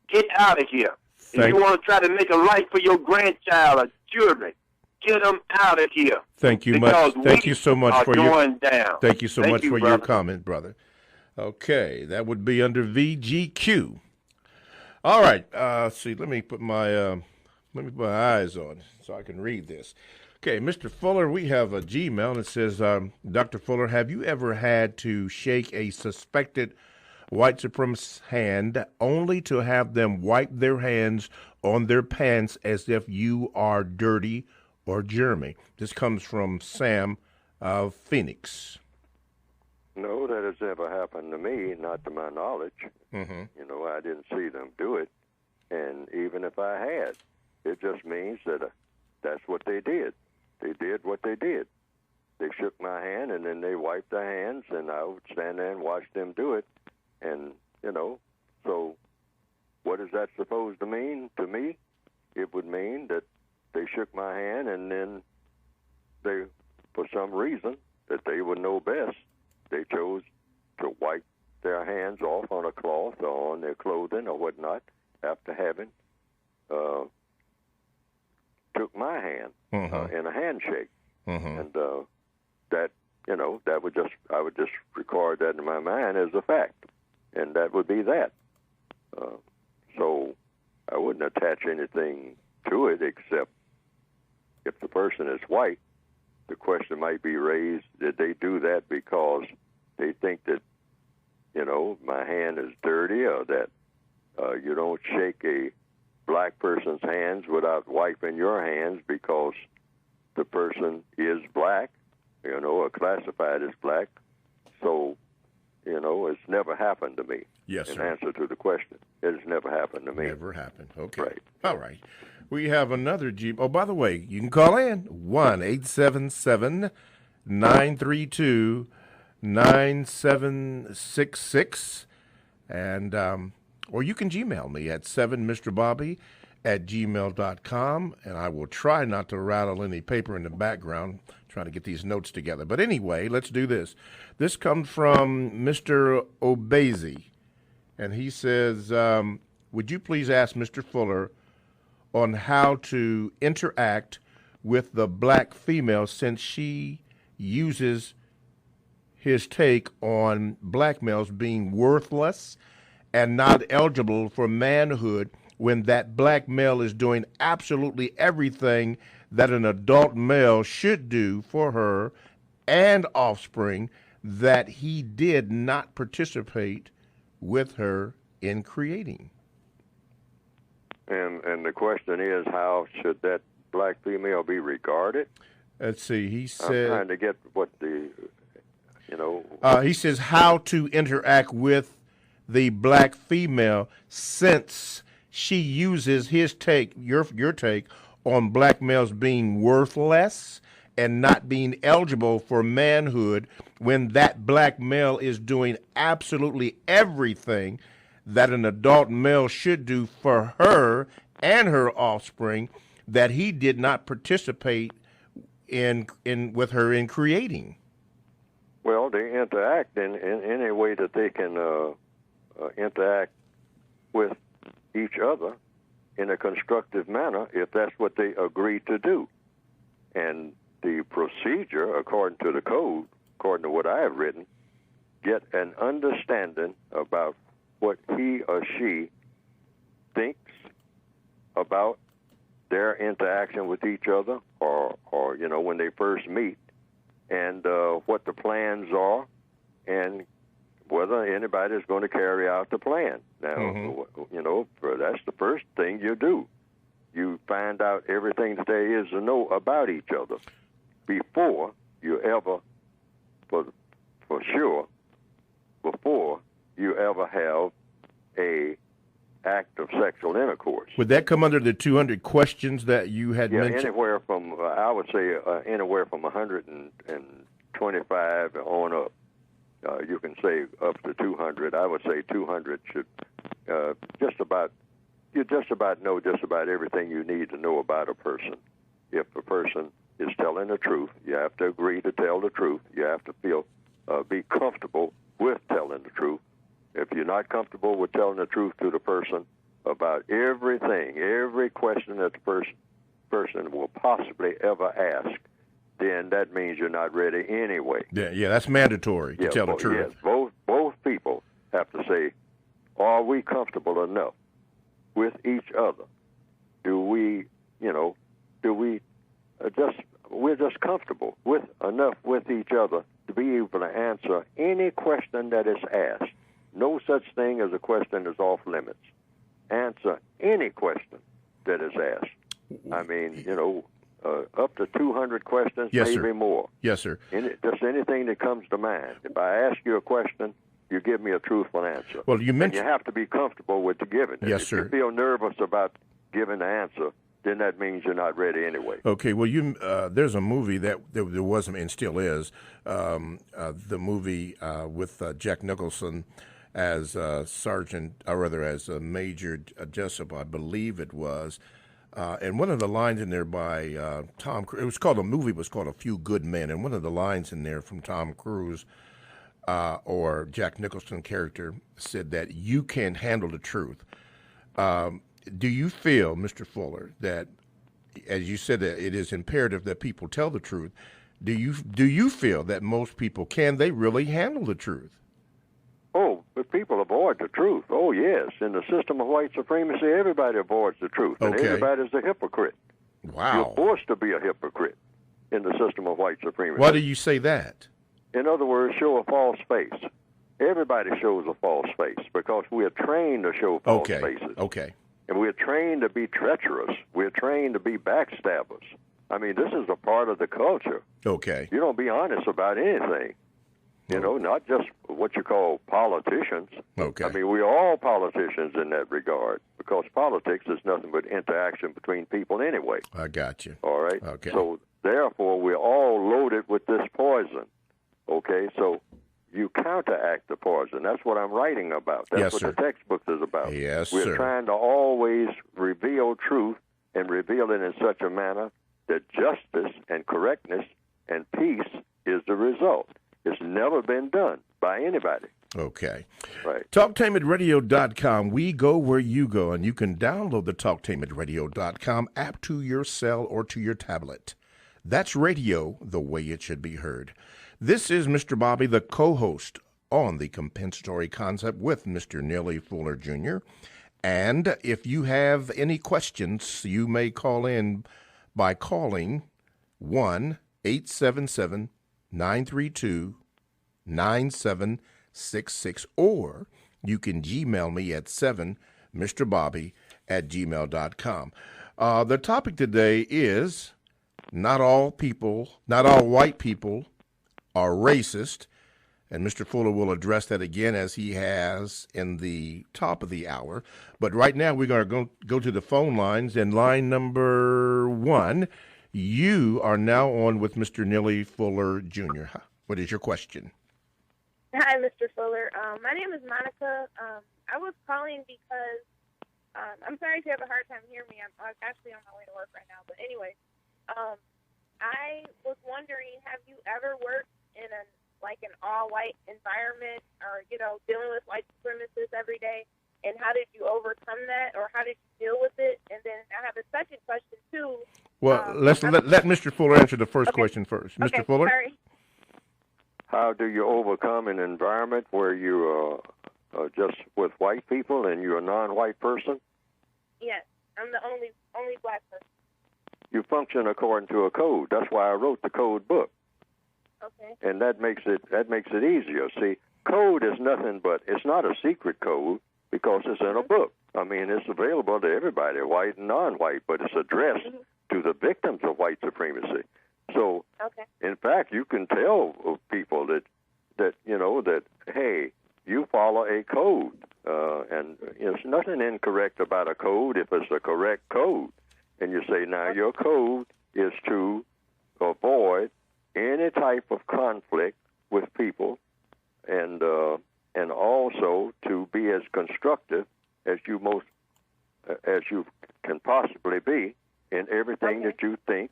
get out of here. If you want to try to make a life for your grandchild or children, get them out of here. Thank you much. Thank you so much for your down. Thank you so much for your comment, brother. Okay, that would be under VGQ. All right. See, let me put my eyes on so I can read this. Okay, Mr. Fuller, we have a Gmail that says, Dr. Fuller, have you ever had to shake a suspected white supremacist hand only to have them wipe their hands on their pants as if you are dirty or germy? This comes from Sam of Phoenix. No, that has never happened to me, not to my knowledge. Mm-hmm. You know, I didn't see them do it. And even if I had, it just means that that's what they did. They did what they did. They shook my hand, and then they wiped their hands, and I would stand there and watch them do it. And, you know, so what is that supposed to mean to me? It would mean that they shook my hand, and then they, for some reason that they would know best, they chose to wipe their hands off on a cloth or on their clothing or whatnot after having took my hand in a handshake. Mm-hmm. And that that would I would just record that in my mind as a fact, and that would be that. So I wouldn't attach anything to it except if the person is white, the question might be raised, did they do that because they think that, my hand is dirty, or that you don't shake a black person's hands without wiping your hands because the person is black, or classified as black. So, it's never happened to me. Yes, in sir. answer to the question, it has never happened to me. Never happened. Okay. Right. All right. We have another Jeep. Oh, by the way, you can call in 1-877-932-9766, and or you can Gmail me at 7mrbobby@gmail.com, and I will try not to rattle any paper in the background, trying to get these notes together. But anyway, let's do this. This comes from Mr. Obese, and he says, would you please ask Mr. Fuller on how to interact with the black female, since she uses his take on black males being worthless and not eligible for manhood, when that black male is doing absolutely everything that an adult male should do for her and offspring, that he did not participate with her in creating. And the question is, how should that black female be regarded? Let's see. He said, I'm trying to get what the, he says how to interact with the black female, since she uses his take, your take, on black males being worthless and not being eligible for manhood, when that black male is doing absolutely everything that an adult male should do for her and her offspring, that he did not participate in with her in creating. Well, they interact in any way that they can interact with each other in a constructive manner, if that's what they agree to do. And the procedure, according to the code, according to what I have written, get an understanding about what he or she thinks about their interaction with each other, or when they first meet, and what the plans are, and whether anybody's going to carry out the plan. Now, that's the first thing you do. You find out everything that there is to know about each other before you ever, for sure, before you ever have a act of sexual intercourse. Would that come under the 200 questions that you had mentioned? Anywhere from, I would say, anywhere from 125 on up. You can say up to 200. I would say 200 should you just about know just about everything you need to know about a person. If a person is telling the truth, you have to agree to tell the truth. You have to be comfortable with telling the truth. If you're not comfortable with telling the truth to the person about everything, every question that the person will possibly ever ask, then that means you're not ready anyway. Yeah, that's mandatory to tell the truth. Yes, both people have to say, are we comfortable enough with each other? We're just comfortable enough with each other to be able to answer any question that is asked. No such thing as a question that's off limits. Answer any question that is asked. I mean, up to 200 questions, yes, maybe sir. more. Yes, sir. Just anything that comes to mind. If I ask you a question, you give me a truthful answer. Well, you mentioned... And you have to be comfortable with giving it. Yes, if sir. you feel nervous about giving the answer, then that means you're not ready anyway. Okay, well, there's a movie that there was and still is, the movie with Jack Nicholson as Sergeant, or rather as Major Jessup, I believe it was. And one of the lines in there by Tom Cruise, the movie was called A Few Good Men, and one of the lines in there from Tom Cruise or Jack Nicholson character said that you can handle the truth. Do you feel, Mr. Fuller, that, as you said, that it is imperative that people tell the truth? Do you feel that most people, can they really handle the truth? Oh, but people avoid the truth. Oh, yes. In the system of white supremacy, everybody avoids the truth. And Okay. everybody's a hypocrite. Wow. You're forced to be a hypocrite in the system of white supremacy. Why do you say that? In other words, show a false face. Everybody shows a false face because we are trained to show false faces. Okay. And we're trained to be treacherous. We're trained to be backstabbers. I mean, this is a part of the culture. Okay. You don't be honest about anything. You know, not just what you call politicians. Okay. I mean, we're all politicians in that regard because politics is nothing but interaction between people anyway. I got you. All right? Okay. So, therefore, we're all loaded with this poison. Okay? So, you counteract the poison. That's what I'm writing about. That's Yes, what sir. the textbook is about. Yes, We're sir. trying to always reveal truth and reveal it in such a manner that justice and correctness and peace is the result. It's never been done by anybody. Okay. Right. TalkTameItRadio.com. We go where you go, and you can download the TalkTameItRadio.com app to your cell or to your tablet. That's radio the way it should be heard. This is Mr. Bobby, the co-host on the compensatory concept with Mr. Neely Fuller Jr. And if you have any questions, you may call in by calling 1-877-932-9766, or you can Gmail me at 7mrbobby@gmail.com. The topic today is not all white people are racist, and Mr. Fuller will address that again as he has in the top of the hour. But right now we're going to go to the phone lines, and line number 1, you are now on with Mr. Neely Fuller Jr. What is your question? Hi, Mr. Fuller. My name is Monica. I was calling because I'm sorry if you have a hard time hearing me. I'm actually on my way to work right now. But anyway, I was wondering, have you ever worked in an all-white environment, or dealing with white supremacists every day? And how did you overcome that, or how did you deal with it? And then I have a second question too. Well, let Mr. Fuller answer the first question first. Mr. Okay, Fuller? sorry. How do you overcome an environment where you are just with white people and you're a non-white person? Yes, I'm the only black person. You function according to a code. That's why I wrote the code book. Okay. And that makes it easier. See, code is nothing but, it's not a secret code because it's in a book. I mean, it's available to everybody, white and non-white, but it's addressed to the victims of white supremacy. So, in fact, you can tell people that hey, you follow a code, and there's nothing incorrect about a code if it's a correct code. And you say, now your code is to avoid any type of conflict with people, and also to be as constructive as you can possibly be in everything that you think,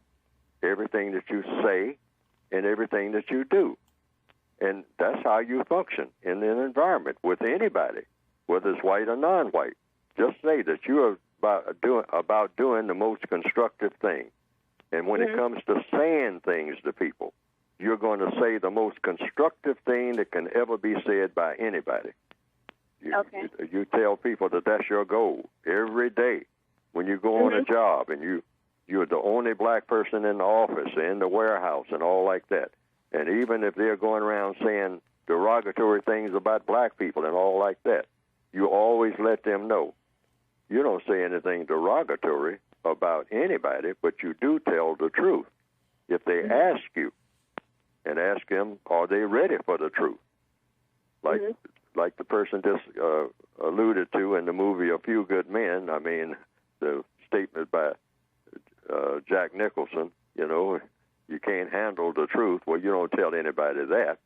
everything that you say, and everything that you do. And that's how you function in an environment with anybody, whether it's white or non-white. Just say that you are about doing the most constructive thing. And when it comes to saying things to people, you're going to say the most constructive thing that can ever be said by anybody. You tell people that that's your goal every day. When you go on a job and you're the only black person in the office, in the warehouse, and all like that. And even if they're going around saying derogatory things about black people and all like that, you always let them know. You don't say anything derogatory about anybody, but you do tell the truth. If they ask you, and ask them, are they ready for the truth? Like the person just alluded to in the movie A Few Good Men. I mean, the statement by Jack Nicholson, you can't handle the truth. Well, you don't tell anybody that.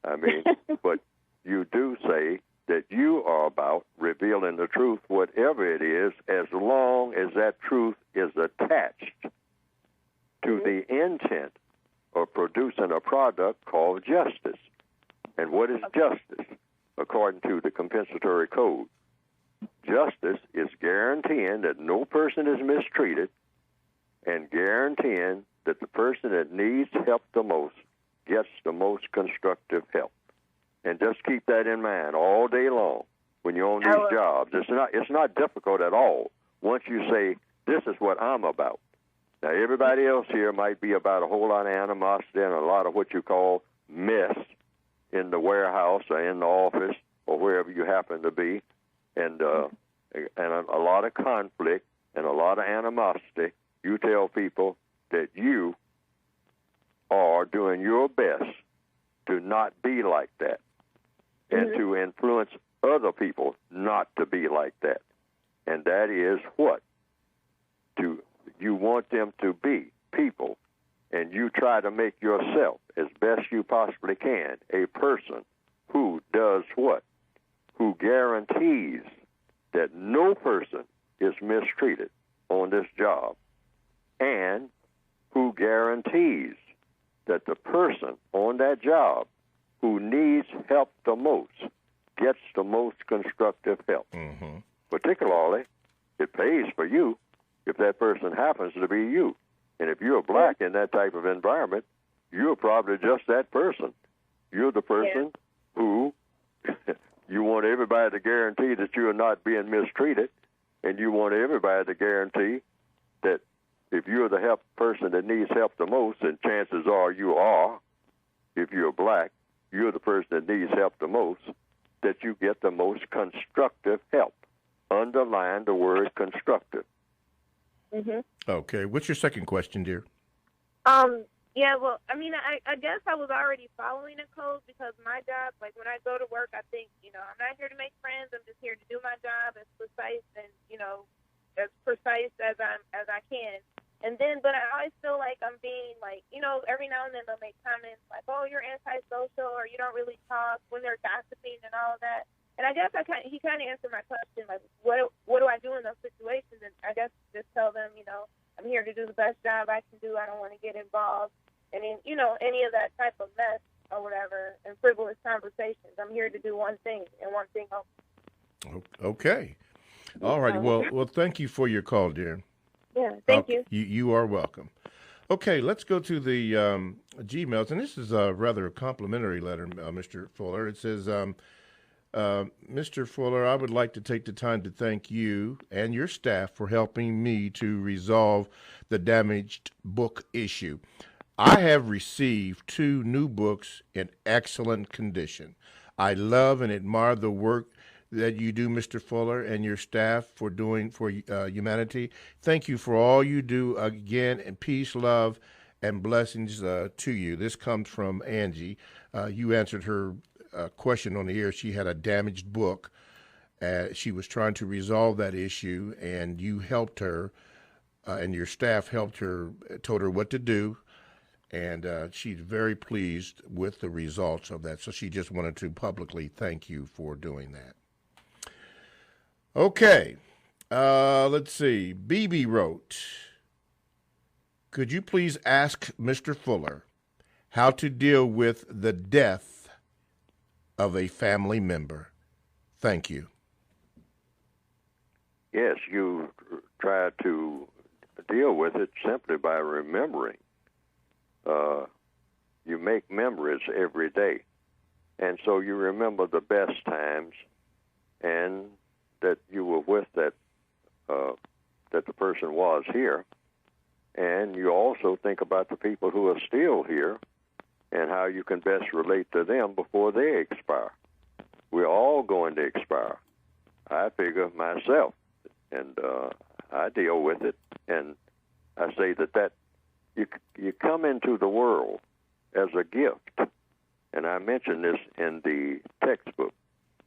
I mean, but you do say that you are about revealing the truth, whatever it is, as long as that truth is attached to the intent of producing a product called justice. And what is justice? According to the compensatory code, justice is guaranteeing that no person is mistreated and guaranteeing that the person that needs help the most gets the most constructive help. And just keep that in mind all day long when you're on these jobs. It's not difficult at all once you say, this is what I'm about. Now, everybody else here might be about a whole lot of animosity and a lot of what you call mess in the warehouse or in the office or wherever you happen to be, and a lot of conflict and a lot of animosity. You tell people that you are doing your best to not be like that and to influence other people not to be like that. And that is what? You want them to be people, and you try to make yourself, as best you possibly can, a person who does what? Who guarantees that no person is mistreated on this job, and who guarantees that the person on that job who needs help the most gets the most constructive help. Particularly, it pays for you if that person happens to be you. And if you're black in that type of environment, you're probably just that person. You're the person who you want everybody to guarantee that you're not being mistreated, and you want everybody to guarantee that if you're the person that needs help the most, and chances are you are, if you're black, you're the person that needs help the most, that you get the most constructive help. Underline the word constructive. Okay. What's your second question, dear? Yeah, well, I mean, I guess I was already following the code because my job, like when I go to work, I think, I'm not here to make friends. I'm just here to do my job as precise and, as precise as I can. And then, but I always feel like I'm being like, every now and then they'll make comments like, oh, you're antisocial or you don't really talk when they're gossiping and all of that. And I guess he kind of answered my question, like, what do I do in those situations? And I guess just tell them, I'm here to do the best job I can do. I don't want to get involved in, any of that type of mess or whatever and frivolous conversations. I'm here to do one thing and one thing only. Okay. All right. Well, thank you for your call, dear. Yeah, thank you. You are welcome. Okay, let's go to the Gmails. And this is a rather complimentary letter, Mr. Fuller. It says, Mr. Fuller, I would like to take the time to thank you and your staff for helping me to resolve the damaged book issue. I have received 2 new books in excellent condition. I love and admire the work that you do, Mr. Fuller, and your staff for doing for humanity. Thank you for all you do again, and peace, love, and blessings to you. This comes from Angie. You answered her question on the air. She had a damaged book. She was trying to resolve that issue, and you helped her, and your staff helped her, told her what to do, and she's very pleased with the results of that. So she just wanted to publicly thank you for doing that. Okay, let's see. BB wrote, could you please ask Mr. Fuller how to deal with the death of a family member? Thank you. Yes, you try to deal with it simply by remembering. You make memories every day. And so you remember the best times and that you were with that the person was here. And you also think about the people who are still here and how you can best relate to them before they expire. We're all going to expire. I figure myself, and I deal with it, and I say that you come into the world as a gift, and I mentioned this in the textbook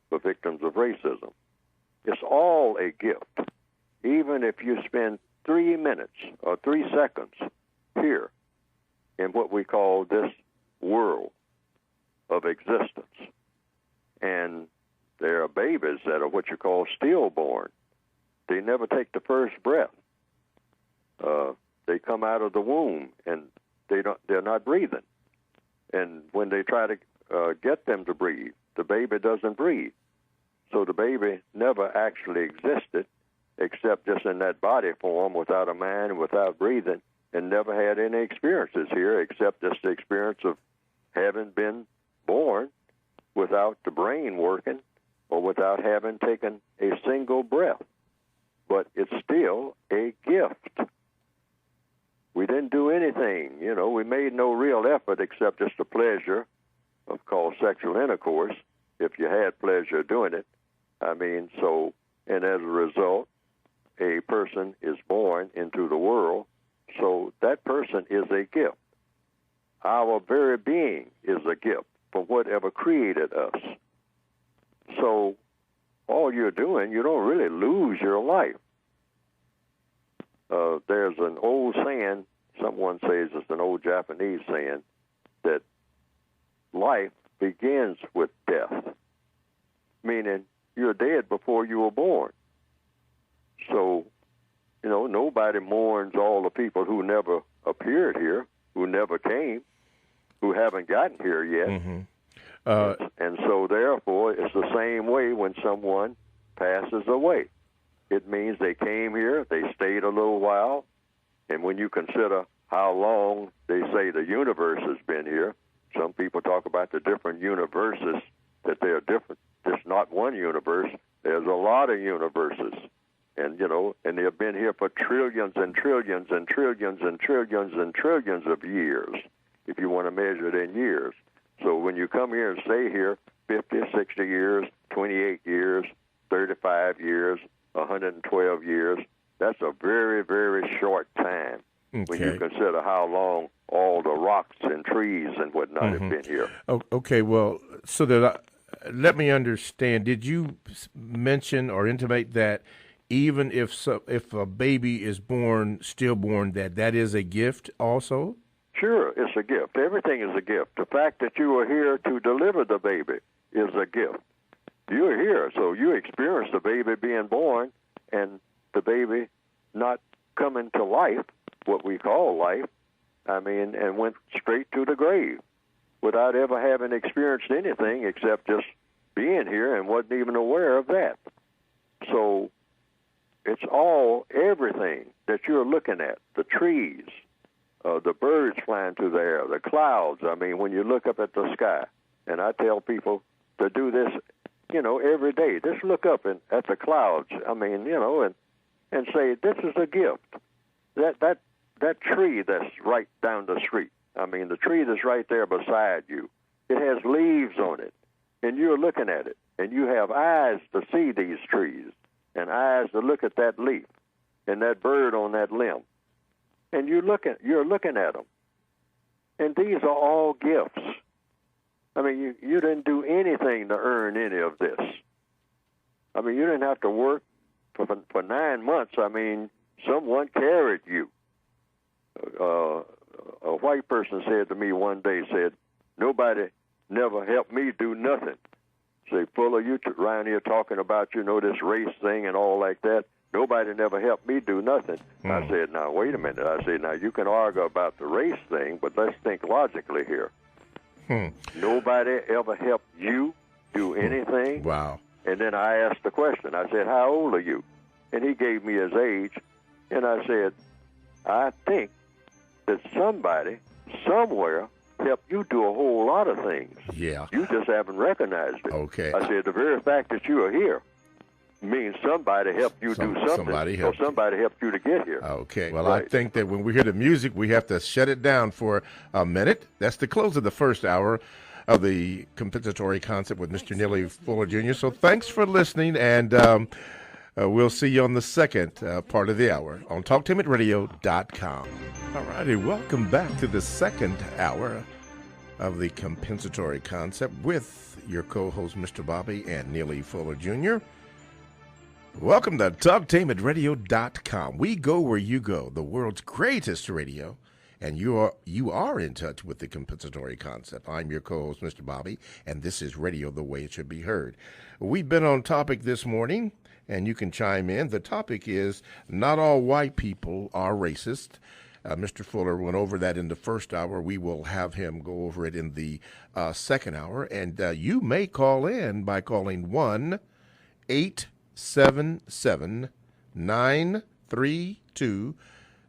for victims of racism. It's all a gift, even if you spend 3 minutes or 3 seconds here in what we call this world of existence. And there are babies that are what you call stillborn. They never take the first breath. They come out of the womb and they're not breathing. And when they try to get them to breathe, the baby doesn't breathe. So the baby never actually existed except just in that body form without a mind and without breathing. and never had any experiences here except just the experience of having been born without the brain working or without having taken a single breath. But it's still a gift. We didn't do anything, we made no real effort except just the pleasure of called sexual intercourse, if you had pleasure doing it. And as a result, a person is born into the world, so that person is a gift. Our very being is a gift from whatever created us. So all you're doing, you don't really lose your life. There's an old saying, someone says it's an old Japanese saying, that life begins with death, meaning you're dead before you were born. So, nobody mourns all the people who never appeared here, who never came, who haven't gotten here yet. Mm-hmm. And so, therefore, it's the same way when someone passes away. It means they came here, they stayed a little while, and when you consider how long they say the universe has been here, some people talk about the different universes, that they are different. There's not one universe. There's a lot of universes. And, and they've been here for trillions and trillions and trillions and trillions and trillions of years, if you want to measure it in years. So when you come here and stay here 50, 60 years, 28 years, 35 years, 112 years, that's a very, very short time when you consider how long all the rocks and trees and whatnot have been here. Okay, well, so that let me understand. Did you mention or intimate that even if a baby is stillborn, that is a gift also? Sure, it's a gift. Everything is a gift. The fact that you are here to deliver the baby is a gift. You're here, so you experience the baby being born and the baby not coming to life, what we call life, and went straight to the grave without ever having experienced anything except just being here and wasn't even aware of that. So it's everything that you're looking at, the trees, the birds flying through the air, the clouds. When you look up at the sky, and I tell people to do this, every day. Just look up at the clouds, and say, this is a gift. That tree that's right down the street, the tree that's right there beside you, it has leaves on it, and you're looking at it, and you have eyes to see these trees, and eyes to look at that leaf, and that bird on that limb, and you're looking at them, and these are all gifts. You didn't do anything to earn any of this. You didn't have to work for 9 months. Someone carried you. A white person said to me one day, nobody never helped me do nothing. Say, Fuller, you around here talking about, this race thing and all like that. Nobody never helped me do nothing. I said, now, wait a minute. I said, now, you can argue about the race thing, but let's think logically here. Nobody ever helped you do anything. Wow. And then I asked the question. I said, how old are you? And he gave me his age. And I said, I think that somebody, somewhere, helped you do a whole lot of things. Yeah. You just haven't recognized it. Okay. I said, the very fact that you are here means somebody helped you do something. Somebody helped you to get here. Okay. Well, right. I think that when we hear the music, we have to shut it down for a minute. That's the close of the first hour of the compensatory concept with Mr. Neely Fuller Jr. So thanks for listening, and we'll see you on the second part of the hour on TalkTameItRadio.com. All righty, welcome back to the second hour of the compensatory concept with your co-host, Mr. Bobby and Neely Fuller Jr. Welcome to TalkTameItRadio.com. We go where you go, the world's greatest radio, and you are in touch with the compensatory concept. I'm your co-host, Mr. Bobby, and this is radio the way it should be heard. We've been on topic this morning, and you can chime in. The topic is not all white people are racist. Mr. Fuller went over that in the first hour. We will have him go over it in the second hour, and you may call in by calling 1-877-932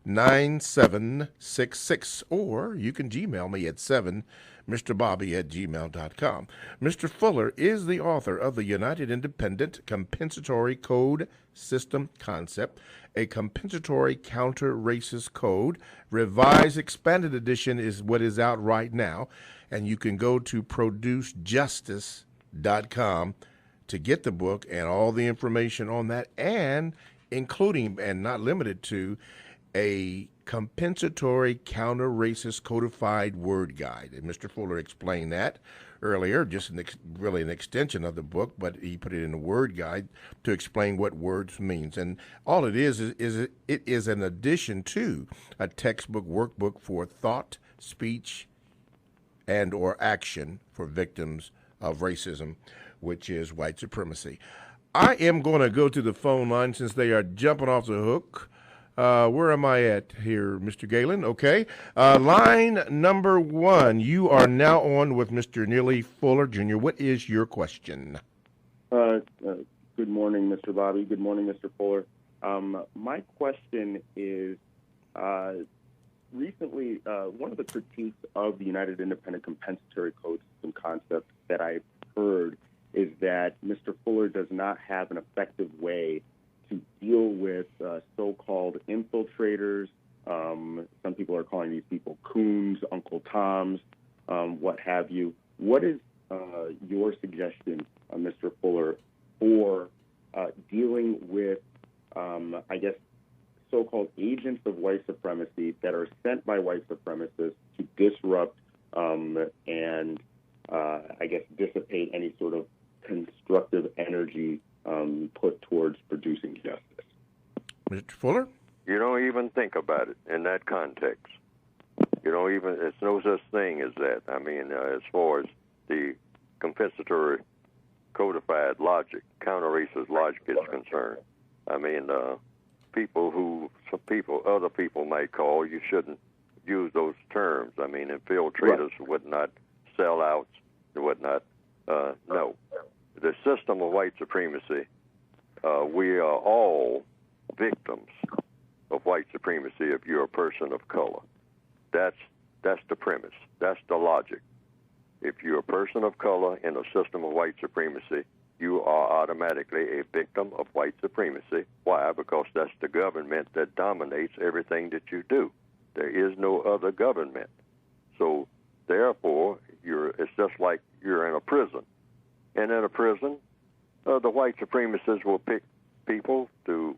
9766, or you can Gmail me at 7mrbobby@gmail.com. Mr. Fuller is the author of the United Independent Compensatory Code System Concept, a compensatory counter-racist code. Revised Expanded Edition is what is out right now, and you can go to producejustice.com to get the book and all the information on that, and including, and not limited to, a compensatory counter-racist codified word guide. And Mr. Fuller explained that earlier, just really an extension of the book, but he put it in a word guide to explain what words means. And all it is it is an addition to a textbook workbook for thought, speech, and or action for victims of racism, which is white supremacy. I am going to go to the phone line since they are jumping off the hook. Where am I at here, Mr. Galen? Okay. Line number 1. You are now on with Mr. Neely Fuller, Jr. What is your question? Good morning, Mr. Bobby. Good morning, Mr. Fuller. My question is, recently, one of the critiques of the United Independent Compensatory Code System concept that I've heard is that Mr. Fuller does not have an effective way to deal with so-called infiltrators. Some people are calling these people coons, Uncle Toms, what have you. What is your suggestion, Mr. Fuller, for dealing with, I guess, so-called agents of white supremacy that are sent by white supremacists to disrupt and, I guess, dissipate any sort of constructive energy put towards producing justice? Mr. Fuller? You don't even think about it in that context. You don't even, it's no such thing as that. I mean, as far as the compensatory codified logic, counter-racist logic is concerned. I mean, other people might call, you shouldn't use those terms. I mean, infiltrators, whatnot, sellouts, and whatnot. No. The system of white supremacy, we are all victims of white supremacy if you're a person of color. That's the premise. That's the logic. If you're a person of color in a system of white supremacy, you are automatically a victim of white supremacy. Why? Because that's the government that dominates everything that you do. There is no other government. So, therefore, it's just like you're in a prison. And in a prison, the white supremacists will pick people to,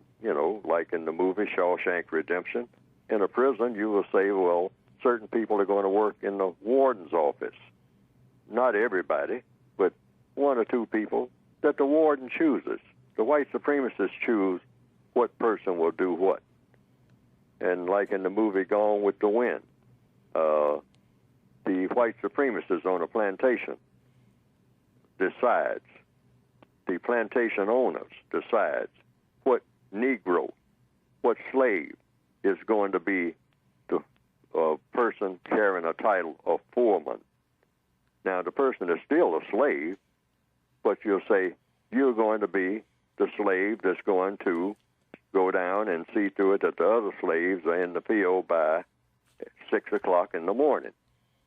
like in the movie Shawshank Redemption. In a prison, you will say, well, certain people are going to work in the warden's office. Not everybody, but 1 or 2 people that the warden chooses. The white supremacists choose what person will do what. And like in the movie Gone with the Wind, the white supremacists on a plantation decides, the plantation owners decides what Negro, what slave is going to be the person carrying a title of foreman. Now, the person is still a slave, but you'll say, you're going to be the slave that's going to go down and see to it that the other slaves are in the field by 6 o'clock in the morning.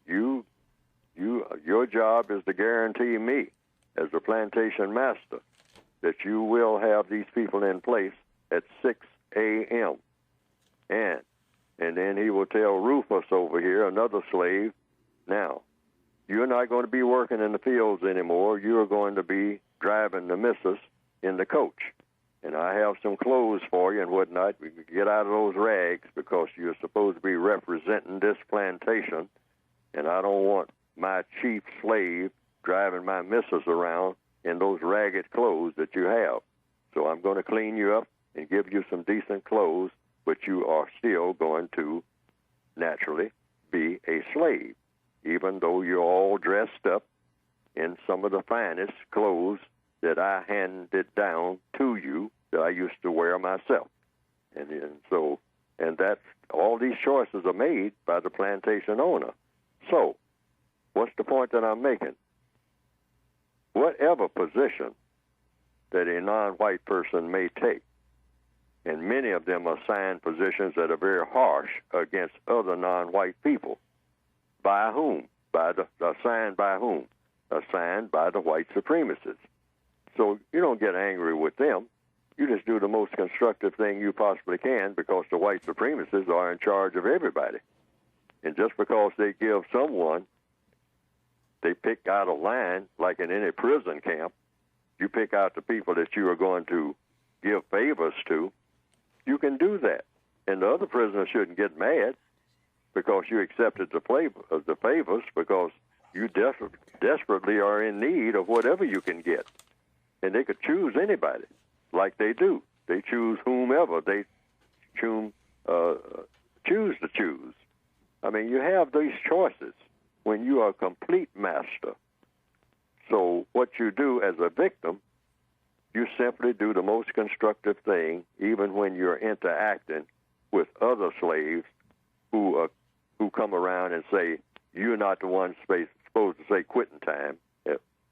Your job is to guarantee me, as the plantation master, that you will have these people in place at 6 a.m. And then he will tell Rufus over here, another slave, now, you're not going to be working in the fields anymore. You're going to be driving the missus in the coach. And I have some clothes for you and whatnot. We can get out of those rags because you're supposed to be representing this plantation. And I don't want my chief slave driving my missus around in those ragged clothes that you have. So I'm going to clean you up and give you some decent clothes, but you are still going to naturally be a slave, even though you're all dressed up in some of the finest clothes that I handed down to you that I used to wear myself. And that's all these choices are made by the plantation owner. So what's the point that I'm making? Whatever position that a non-white person may take, And many of them assigned positions that are very harsh against other non-white people. By whom? Assigned by whom? Assigned by the white supremacists. So you don't get angry with them. You just do the most constructive thing you possibly can, because the white supremacists are in charge of everybody. And just because they give someone, they pick out a line, like in any prison camp, you pick out the people that you are going to give favors to, you can do that. And the other prisoners shouldn't get mad because you accepted the favors, because you desperately are in need of whatever you can get. And they could choose anybody, like they do. They choose whomever they choose to choose. I mean, you have these choices when you are a complete master. So what you do as a victim, you simply do the most constructive thing, even when you're interacting with other slaves who come around and say, you're not the one supposed to say quitting time,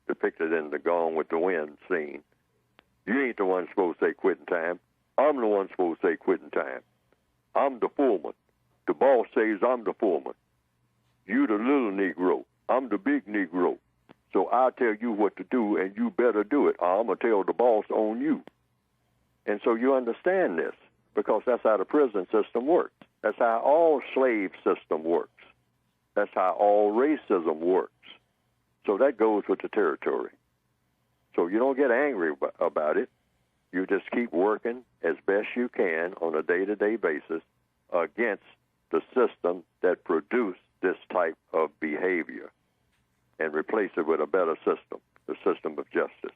depicted in the Gone with the Wind scene. You ain't the one supposed to say quitting time. I'm the one supposed to say quitting time. I'm the foreman. The boss says I'm the foreman. You the little Negro. I'm the big Negro. So I'll tell you what to do, and you better do it. I'm going to tell the boss on you. And so you understand this, because that's how the prison system works. That's how all slave system works. That's how all racism works. So that goes with the territory. So you don't get angry about it. You just keep working as best you can on a day-to-day basis against the system that produced this type of behavior, and replace it with a better system, the system of justice.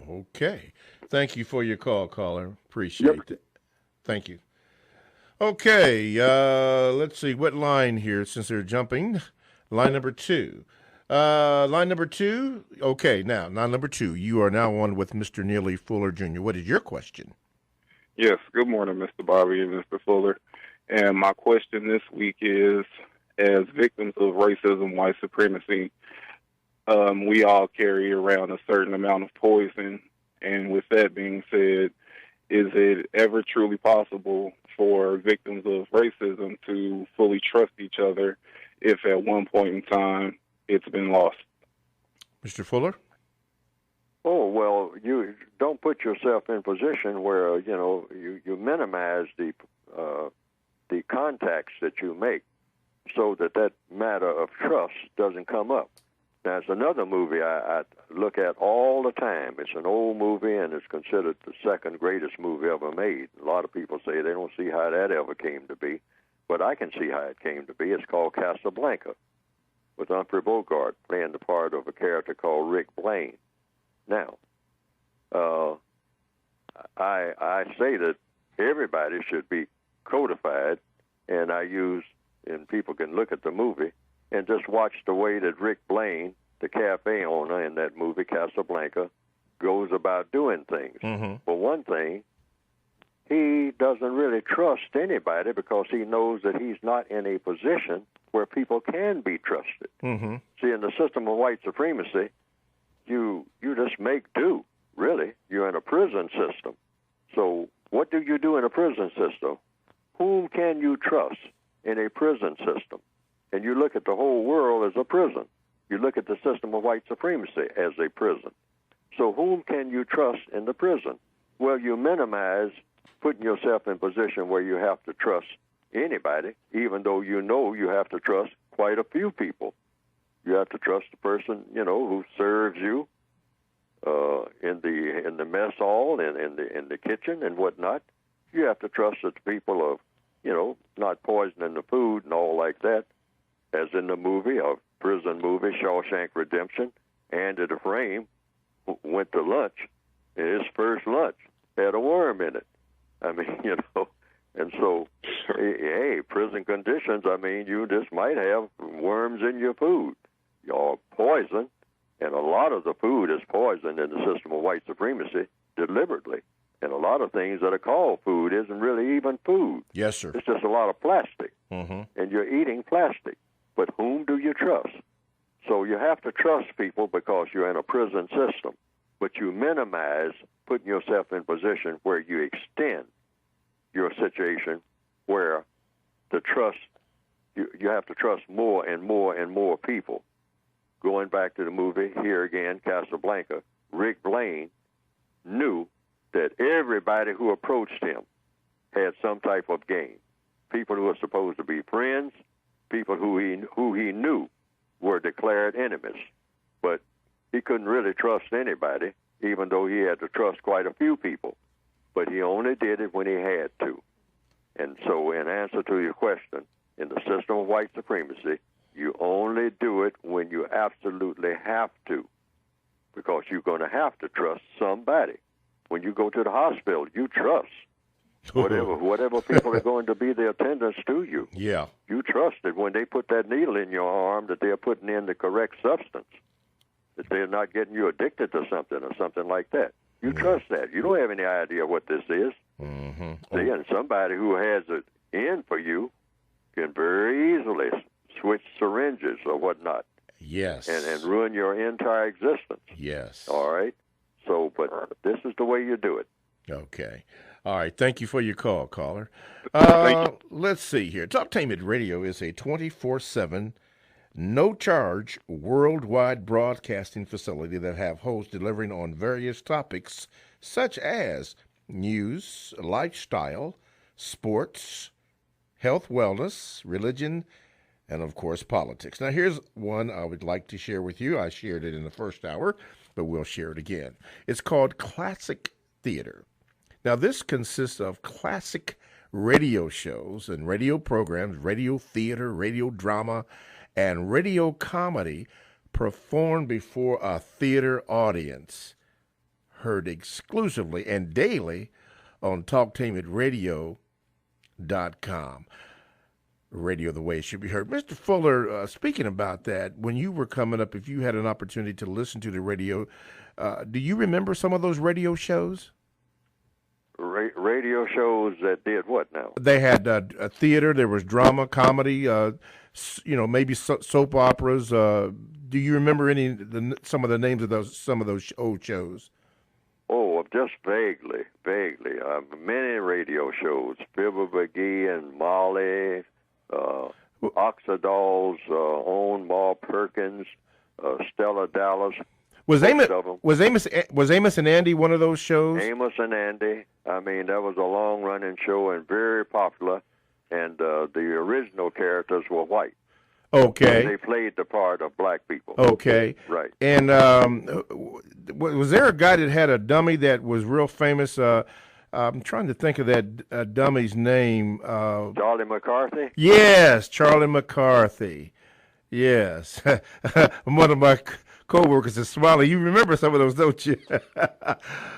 Okay. Thank you for your call, caller. Appreciate it. Thank you. Okay. Let's see what line here, since they're jumping. Line number 2. Line number 2. Okay. Now, line number 2. You are now on with Mr. Neely Fuller Jr. What is your question? Yes. Good morning, Mr. Bobby and Mr. Fuller. And my question this week is, as victims of racism, white supremacy, we all carry around a certain amount of poison. And with that being said, is it ever truly possible for victims of racism to fully trust each other if at one point in time it's been lost? Mr. Fuller? Oh, well, you don't put yourself in a position where, you minimize the contacts that you make, so that matter of trust doesn't come up. Now, it's another movie I look at all the time. It's an old movie, and it's considered the second greatest movie ever made. A lot of people say they don't see how that ever came to be, but I can see how it came to be. It's called Casablanca, with Humphrey Bogart playing the part of a character called Rick Blaine. Now, I say that everybody should be codified, and and people can look at the movie and just watch the way that Rick Blaine, the cafe owner in that movie, Casablanca, goes about doing things. Mm-hmm. For one thing, he doesn't really trust anybody because he knows that he's not in a position where people can be trusted. Mm-hmm. See, in the system of white supremacy, you just make do, really. You're in a prison system. So what do you do in a prison system? Whom can you trust in a prison system? And you look at the whole world as a prison. You look at the system of white supremacy as a prison. So whom can you trust in the prison? Well, you minimize putting yourself in a position where you have to trust anybody, even though you know you have to trust quite a few people. You have to trust the person, who serves you in the mess hall and in the kitchen and whatnot. You have to trust that the people are, not poisoning the food and all like that. As in the movie, a prison movie, Shawshank Redemption, Andy Dufresne went to lunch, and his first lunch had a worm in it. I mean, and so, hey, prison conditions, you just might have worms in your food. Or poison, and a lot of the food is poisoned in the system of white supremacy deliberately. And a lot of things that are called food isn't really even food. Yes, sir. It's just a lot of plastic. Mm-hmm. And you're eating plastic. But whom do you trust? So you have to trust people because you're in a prison system. But you minimize putting yourself in a position where you extend your situation where the trust, you have to trust more and more and more people. Going back to the movie, here again, Casablanca, Rick Blaine knew that everybody who approached him had some type of game. People who were supposed to be friends, people who he knew were declared enemies. But he couldn't really trust anybody, even though he had to trust quite a few people. But he only did it when he had to. And so in answer to your question, in the system of white supremacy, you only do it when you absolutely have to, because you're going to have to trust somebody. When you go to the hospital, you trust whatever people are going to be the attendants to you. Yeah. You trust that when they put that needle in your arm that they're putting in the correct substance, that they're not getting you addicted to something or something like that. You trust that. You don't have any idea what this is. Mm-hmm. See, and somebody who has it in for you can very easily switch syringes or whatnot. Yes. And ruin your entire existence. Yes. All right? So, but this is the way you do it. Okay. All right. Thank you for your call, caller. Let's see here. Talktainment Radio is a 24/7, no-charge, worldwide broadcasting facility that have hosts delivering on various topics such as news, lifestyle, sports, health, wellness, religion, and, of course, politics. Now, here's one I would like to share with you. I shared it in the first hour, but we'll share it again. It's called Classic Theater. Now, this consists of classic radio shows and radio programs, radio theater, radio drama, and radio comedy performed before a theater audience, heard exclusively and daily on TalkTainmentRadio.com. Radio the way it should be heard. Mr. Fuller, speaking about that, when you were coming up, if you had an opportunity to listen to the radio, do you remember some of those radio shows? Radio shows that did what now? They had a theater. There was drama, comedy, maybe soap operas. Do you remember some of the names of some of those old shows? Oh, just vaguely. Many radio shows. Fibber McGee and Molly, Oxydol's own Ma Perkins, Stella Dallas. Was Amos and Andy one of those shows? Amos and Andy. I mean, that was a long-running show and very popular. And the original characters were white. Okay. They played the part of black people. Okay. Right. And was there a guy that had a dummy that was real famous? I'm trying to think of that dummy's name. Charlie McCarthy? Yes, Charlie McCarthy. Yes. One of my co-workers is smiling. You remember some of those, don't you?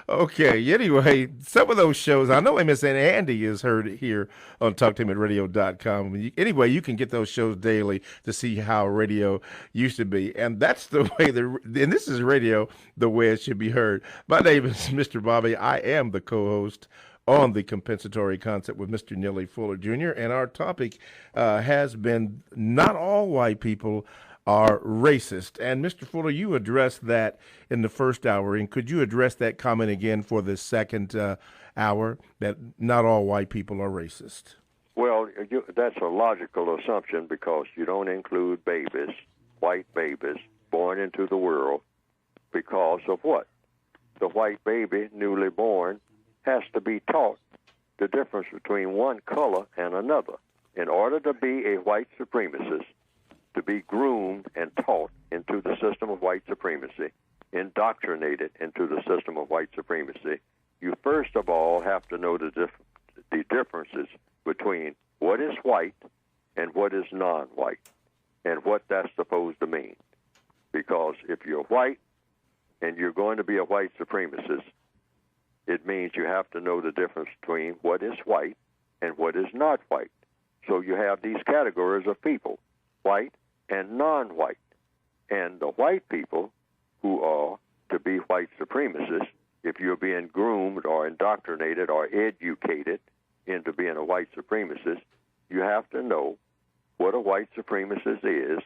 Okay. Anyway, some of those shows, I know Amos and Andy is heard here on TalkTainmentRadio.com. Anyway, you can get those shows daily to see how radio used to be. And that's the way and this is radio the way it should be heard. My name is Mr. Bobby. I am the co-host on the compensatory concept with Mr. Neely Fuller Jr. And our topic has been not all white people are racist. And Mr. Fuller, you addressed that in the first hour. And could you address that comment again for the second hour, that not all white people are racist? Well, that's a logical assumption because you don't include babies, white babies, born into the world because of what? The white baby, newly born, has to be taught the difference between one color and another. In order to be a white supremacist, to be groomed and taught into the system of white supremacy, indoctrinated into the system of white supremacy, you first of all have to know the differences between what is white and what is non-white and what that's supposed to mean. Because if you're white and you're going to be a white supremacist, it means you have to know the difference between what is white and what is not white. So you have these categories of people, white and non-white. And the white people who are to be white supremacists, if you're being groomed or indoctrinated or educated into being a white supremacist, you have to know what a white supremacist is.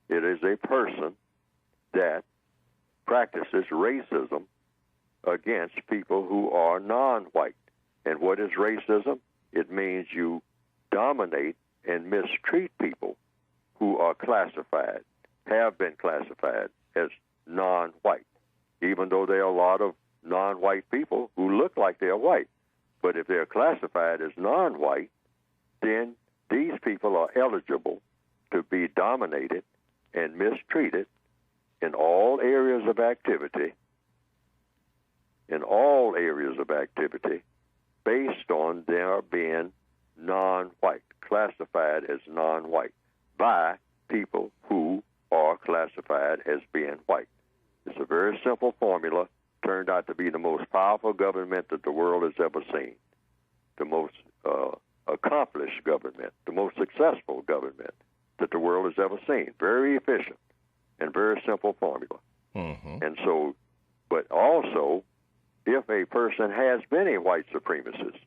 It is a person that practices racism against people who are non-white. And what is racism? It means you dominate and mistreat people who are classified, have been classified as non-white, even though there are a lot of non-white people who look like they're white. But if they're classified as non-white, then these people are eligible to be dominated and mistreated in all areas of activity, based on their being non-white, classified as non-white by people who are classified as being white. It's a very simple formula, turned out to be the most powerful government that the world has ever seen, the most accomplished government, the most successful government that the world has ever seen. Very efficient and very simple formula. Mm-hmm. And so, but also, if a person has been a white supremacist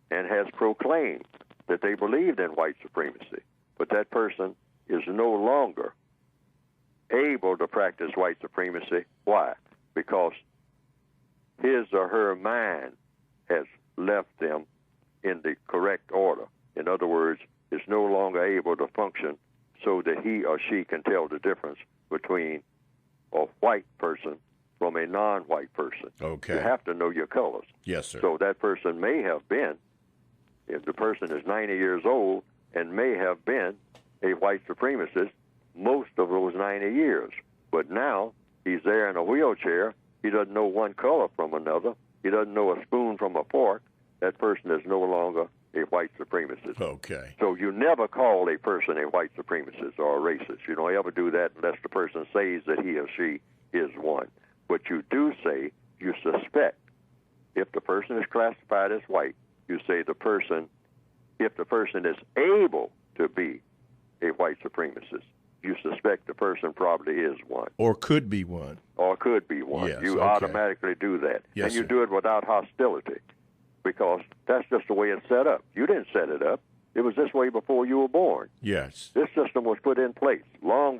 and has proclaimed that they believed in white supremacy, but that person is no longer able to practice white supremacy. Why? Because his or her mind has left them in the correct order. In other words, is no longer able to function so that he or she can tell the difference between a white person from a non-white person. Okay. You have to know your colors. Yes, sir. So that person may have been, if the person is 90 years old, and may have been a white supremacist most of those 90 years. But now he's there in a wheelchair. He doesn't know one color from another. He doesn't know a spoon from a fork. That person is no longer a white supremacist. Okay. So you never call a person a white supremacist or a racist. You don't ever do that unless the person says that he or she is one. But you do say you suspect. If the person is classified as white, you say the person, if the person is able to be a white supremacist, you suspect the person probably is one. Or could be one. Or could be one. Yes, you okay. automatically do that. Yes, and you sir. do it without hostility, because that's just the way it's set up. You didn't set it up. It was this way before you were born. Yes. This system was put in place long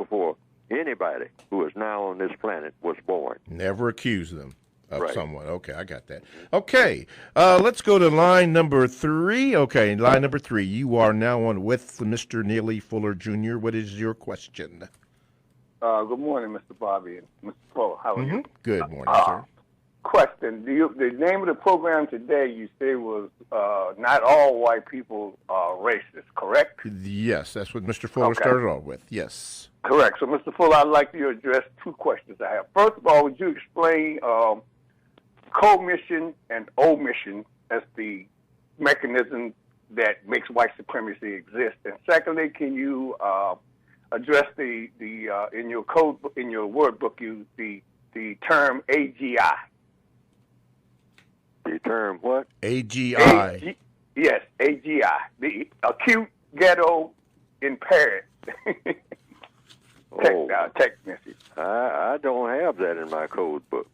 anybody who is now on this planet was born. Never accuse them of Right. someone. Okay, I got that. Okay, let's go to line number 3. Okay, line number 3. You are now on with Mr. Neely Fuller Jr. What is your question? Good morning, Mr. Bobby and Mr. Fuller. How are you? Good morning, sir. Question. The name of the program today you say was not all white people are racist, correct? Yes, that's what Mr. Fuller Okay. started off with. Yes. Correct. So, Mr. Fuller, I'd like you to address 2 questions I have. First of all, would you explain commission and omission as the mechanism that makes white supremacy exist? And secondly, can you address the in your code in your word book the term AGI? The term what? AGI. Yes, AGI, the acute ghetto impaired technicity. I don't have that in my code book.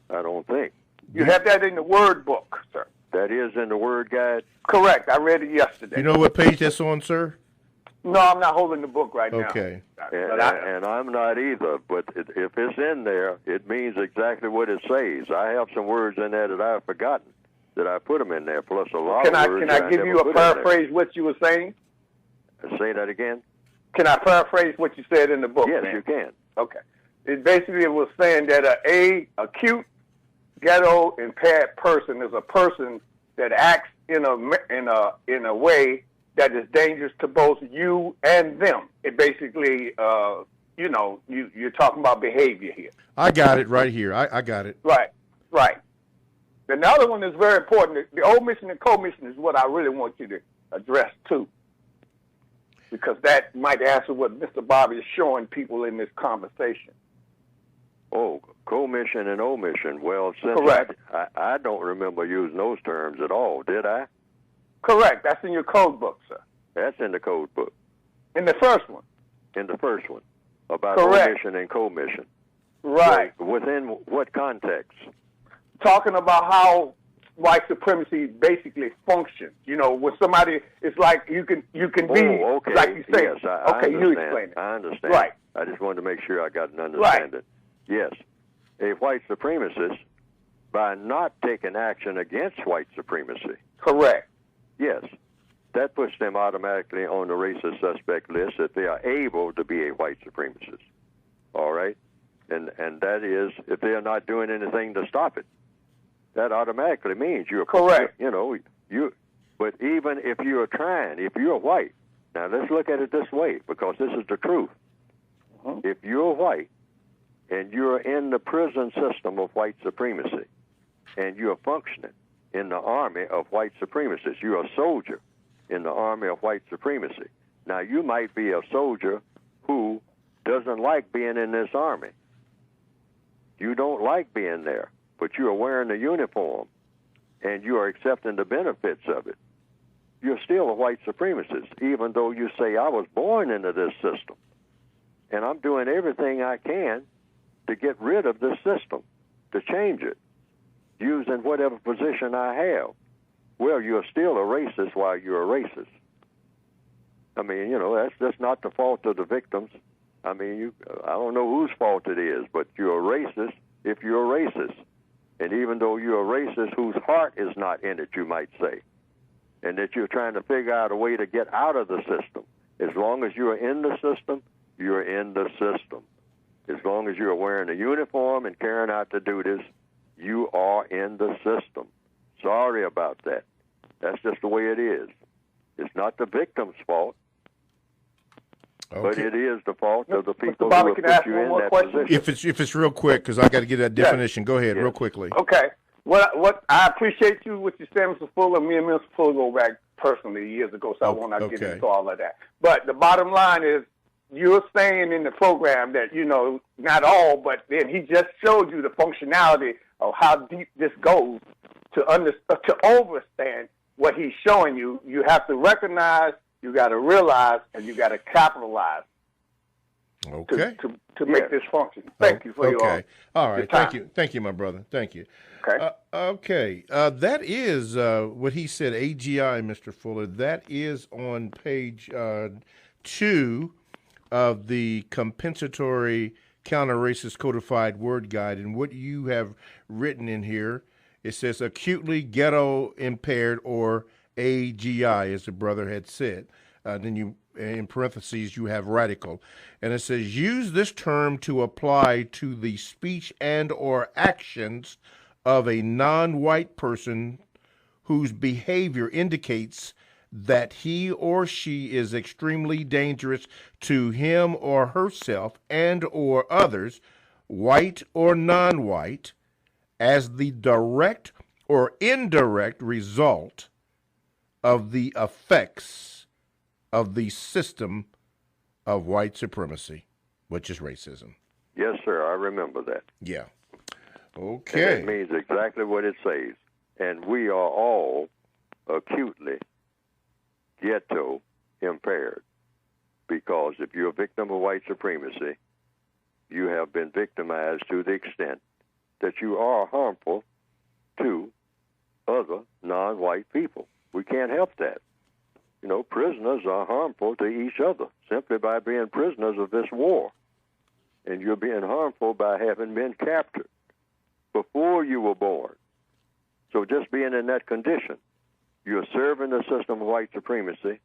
I don't think. You have that in the word book, sir. That is in the word guide? Correct. I read it yesterday. You know what page that's on, sir? No, I'm not holding the book right now. Okay. And I'm not either, but if it's in there, it means exactly what it says. I have some words in there that I've forgotten, that I put them in there, plus a lot of words Can that I give never you a put in there. paraphrase what you were saying? Say that again? Can I paraphrase what you said in the book? Yes, man? you can. Okay. It basically was saying that a acute ghetto impaired person is a person that acts in a way that is dangerous to both you and them. It basically, you're talking about behavior here. I got it right here. I got it. Right. And the other one is very important. The omission and commission is what I really want you to address too, because that might answer what Mr. Bobby is showing people in this conversation. Oh, commission and omission. Well, since Correct. I don't remember using those terms at all, did I? Correct. That's in your code book, sir. That's in the code book. In the first one. In the first one, about Correct. omission and commission. Right. So within what context? Talking about how white supremacy basically functions. You know, when somebody, it's like you can be, okay. like you say. Yes, I okay, understand. you explain it. I understand. Right. I just wanted to make sure I got an understanding. Yes. A white supremacist by not taking action against white supremacy. Correct. Yes. That puts them automatically on the racist suspect list if they are able to be a white supremacist. All right? And that is if they are not doing anything to stop it. That automatically means you're correct. But even if you're trying, if you're white, now let's look at it this way, because this is the truth. If you're white and you're in the prison system of white supremacy and you're functioning in the army of white supremacists, you're a soldier in the army of white supremacy. Now, you might be a soldier who doesn't like being in this army. You don't like being there, but you are wearing the uniform and you are accepting the benefits of it. You're still a white supremacist, even though you say, I was born into this system, and I'm doing everything I can to get rid of this system, to change it, using whatever position I have. Well, you're still a racist while you're a racist. I mean, that's not the fault of the victims. I mean, I don't know whose fault it is, but you're a racist if you're a racist. And even though you're a racist whose heart is not in it, you might say, and that you're trying to figure out a way to get out of the system. As long as you're in the system, you're in the system. As long as you're wearing a uniform and carrying out the duties, you are in the system. Sorry about that. That's just the way it is. It's not the victim's fault, but it is the fault of the people who have put you in that position. If it's real quick, because I got to get that definition. Go ahead, real quickly. Okay. What I appreciate you, what you said, Mr. Fuller. Me and Mr. Fuller go back personally years ago, so I won't get into all of that. But the bottom line is, you're saying in the program that, not all, but then he just showed you the functionality of how deep this goes to understand what he's showing you. You have to recognize, you got to realize, and you got to capitalize. Okay. To make this function. Thank you for your all right. Thank you, my brother. Thank you. Okay. That is what he said. AGI, Mr. Fuller. That is on page 2 of the compensatory counter-racist codified word guide, and what you have written in here, it says acutely ghetto impaired, or AGI, as the brother had said. Then you, in parentheses, you have radical. And it says, use this term to apply to the speech and or actions of a non-white person whose behavior indicates that he or she is extremely dangerous to him or herself and or others, white or non-white, as the direct or indirect result of the effects of the system of white supremacy, which is racism. Yes, sir. I remember that. Yeah. Okay. And it means exactly what it says. And we are all acutely ghetto impaired, because if you're a victim of white supremacy, you have been victimized to the extent that you are harmful to other non-white people. We can't help that. Prisoners are harmful to each other simply by being prisoners of this war. And you're being harmful by having been captured before you were born. So just being in that condition, you're serving the system of white supremacy,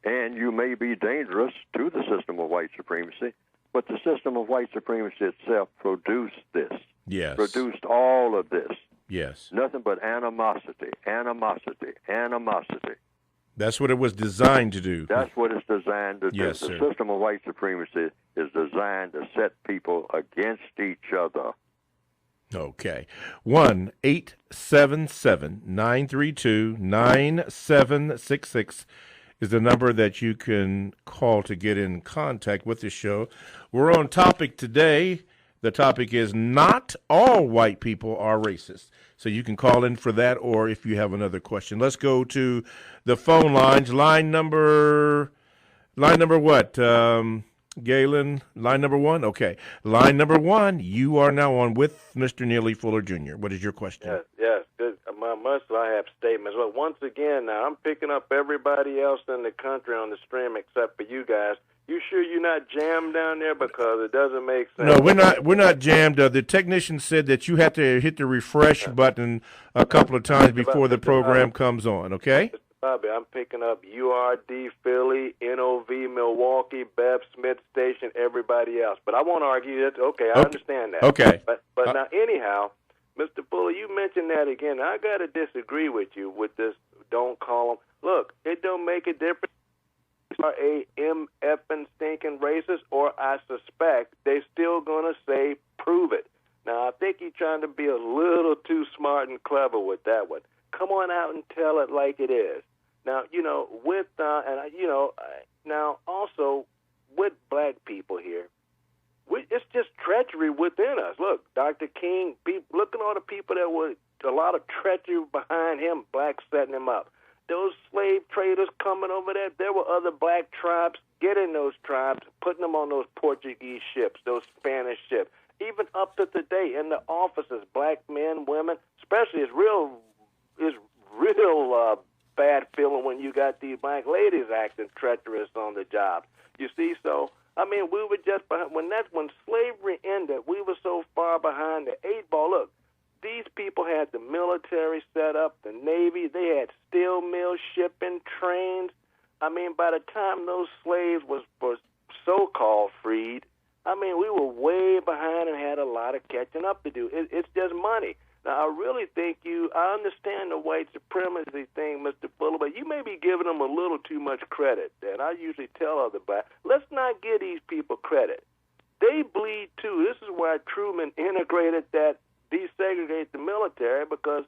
and you may be dangerous to the system of white supremacy, but the system of white supremacy itself produced this. Yes. Produced all of this. Yes. Nothing but animosity, animosity, animosity. That's what it was designed to do. That's what it's designed to do. Yes, the sir. system of white supremacy is designed to set people against each other. Okay. 1-877-932-9766 is the number that you can call to get in contact with the show. We're on topic today. The topic is not all white people are racist. So you can call in for that, or if you have another question. Let's go to the phone lines. Line number what? Galen, line number 1? Okay. Line number 1, you are now on with Mr. Neely Fuller Jr. What is your question? Yes. Good. My not much. I have statements. But once again, now I'm picking up everybody else in the country on the stream except for you guys. You sure you're not jammed down there? Because it doesn't make sense. No, we're not. We're not jammed. The technician said that you have to hit the refresh button a couple of times before the program comes on. Okay. Mr. Bobby, I'm picking up URD, Philly, NOV, Milwaukee, Bev Smith Station, everybody else. But I won't argue that. Okay, I understand that. Okay. But now, anyhow, Mr. Fuller, you mentioned that again. I got to disagree with you with this. Don't call them. Look, it don't make a difference. Are a MFing stinking racist, or I suspect they still gonna say prove it. Now I think you're trying to be a little too smart and clever with that one. Come on out and tell it like it is. Now with now also with black people here, it's just treachery within us. Look, Dr. King, look at all the people that were a lot of treachery behind him, blacks setting him up. Those slave traders coming over there were other black tribes getting those tribes, putting them on those Portuguese ships, those Spanish ships. Even up to today, in the offices, black men, women, especially it's real bad feeling when you got these black ladies acting treacherous on the job. You see, so I mean, we were just behind when slavery ended. We were so far behind the 8 ball. Look. These people had the military set up, the Navy. They had steel mills, shipping, trains. I mean, by the time those slaves was so-called freed, I mean, we were way behind and had a lot of catching up to do. It's just money. Now, I really think I understand the white supremacy thing, Mr. Fuller, but you may be giving them a little too much credit. And I usually tell other blacks, let's not give these people credit. They bleed, too. This is why Truman integrated that desegregate the military, because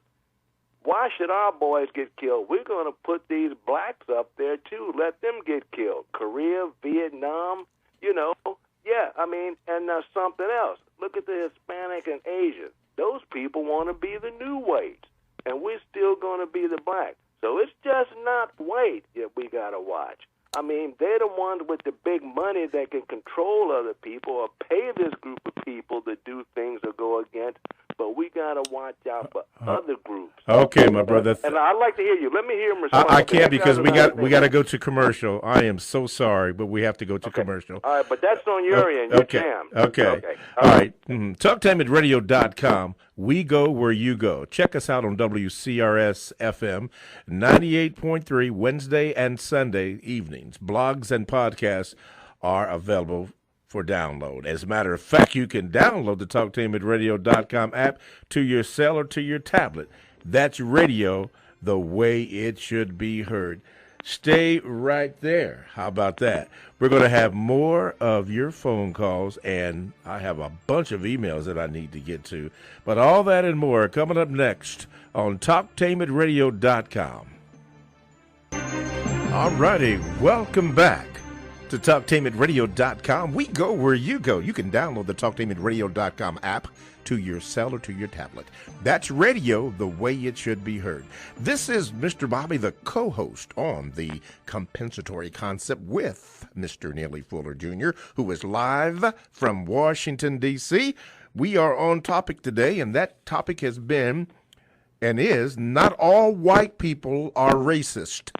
why should our boys get killed? We're going to put these blacks up there, too. Let them get killed. Korea, Vietnam, yeah, I mean, and now something else. Look at the Hispanic and Asian. Those people want to be the new whites, and we're still going to be the black. So it's just not white that we got to watch. I mean, they're the ones with the big money that can control other people or pay this group of people to do things or go against. But we got to watch out for other groups. Okay, my brother. And I'd like to hear you. Let me hear him respond. I can't because we got to go to commercial. I am so sorry, but we have to go to commercial. All right, but that's on your end. You're jammed. Okay. All right. TalkTimeRadio.com. We go where you go. Check us out on WCRS FM 98.3 Wednesday and Sunday evenings. Blogs and podcasts are available for download. As a matter of fact, you can download the TalkTimeRadio.com app to your cell or to your tablet. That's radio the way it should be heard. Stay right there. How about that? We're going to have more of your phone calls, and I have a bunch of emails that I need to get to. But all that and more coming up next on TalkTameItRadio.com. All righty, welcome back to TalkTameItRadio.com. We go where you go. You can download the TalkTameItRadio.com app to your cell or to your tablet. That's radio the way it should be heard. This is Mr. Bobby, the co-host on the Compensatory Concept with Mr. Neely Fuller Jr., who is live from Washington, D.C. We are on topic today, and that topic has been and is not all white people are racist.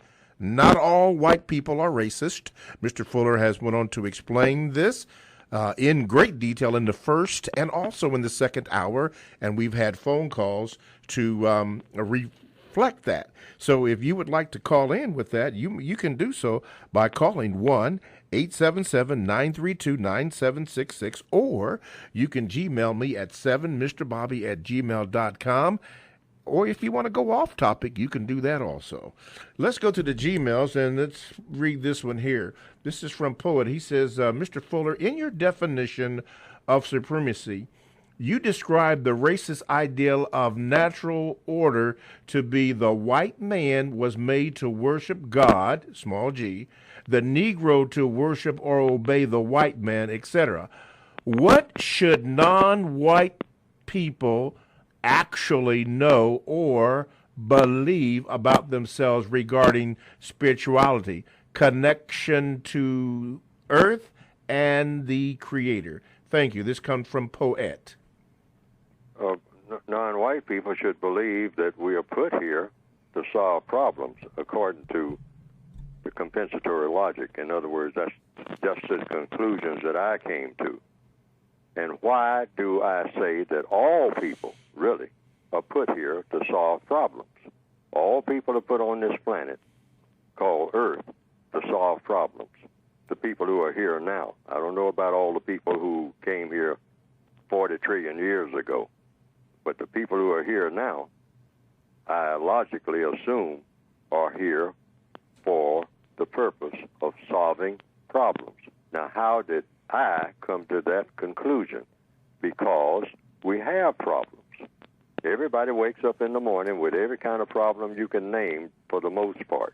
Not all white people are racist. Mr. Fuller has went on to explain this in great detail in the first and also in the second hour, and we've had phone calls to reflect that. So if you would like to call in with that, you can do so by calling 1-877-932-9766, or you can Gmail me at 7mrbobby@gmail.com. Or if you want to go off topic, you can do that also. Let's go to the Gmails, and let's read this one here. This is from Poet. He says, Mr. Fuller, in your definition of supremacy, you describe the racist ideal of natural order to be the white man was made to worship God, small g, the Negro to worship or obey the white man, etc. What should non-white people actually know or believe about themselves regarding spirituality, connection to earth and the creator? Thank you. This comes from Poet. non-white people should believe that we are put here to solve problems according to the compensatory logic. In other words, that's just the conclusions that I came to. And why do I say that all people really are put here to solve problems? All people are put on this planet called Earth to solve problems. The people who are here now. I don't know about all the people who came here 40 trillion years ago, but the people who are here now, I logically assume, are here for the purpose of solving problems. Now, how did I come to that conclusion? Because we have problems. Everybody wakes up in the morning with every kind of problem you can name for the most part.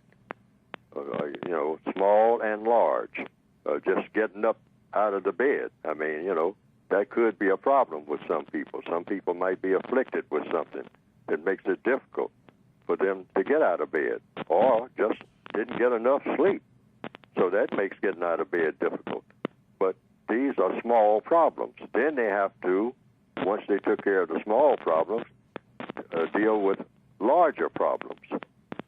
Small and large. Just getting up out of the bed. I mean, that could be a problem with some people. Some people might be afflicted with something that makes it difficult for them to get out of bed, or just didn't get enough sleep. So that makes getting out of bed difficult. But these are small problems. Then they have to, once they took care of the small problems, deal with larger problems.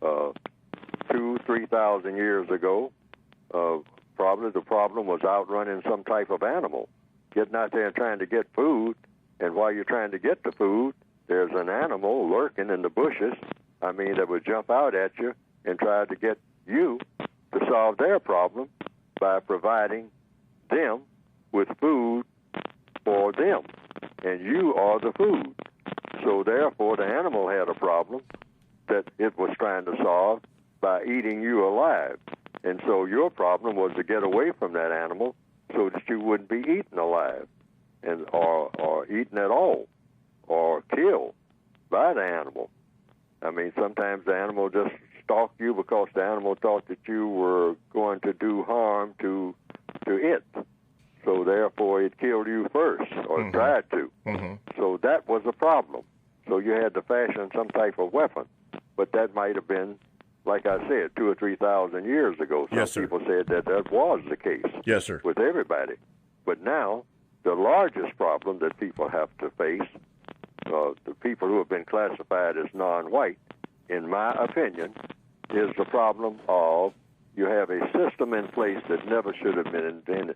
2,000-3,000 years ago, probably the problem was outrunning some type of animal, getting out there and trying to get food. And while you're trying to get the food, there's an animal lurking in the bushes, that would jump out at you and try to get you to solve their problem by providing them with food for them. And you are the food. So therefore, the animal had a problem that it was trying to solve by eating you alive. And so your problem was to get away from that animal so that you wouldn't be eaten alive or eaten at all or killed by the animal. Sometimes the animal just stalked you because the animal thought that you were going to do harm to it. So therefore, it killed you first, or tried to. So that was a problem. So you had to fashion some type of weapon. But that might have been, like I said, 2,000 or 3,000 years ago. Some people said that was the case. Yes, sir. With everybody. But now, the largest problem that people have to face, the people who have been classified as non-white, in my opinion, is the problem of you have a system in place that never should have been invented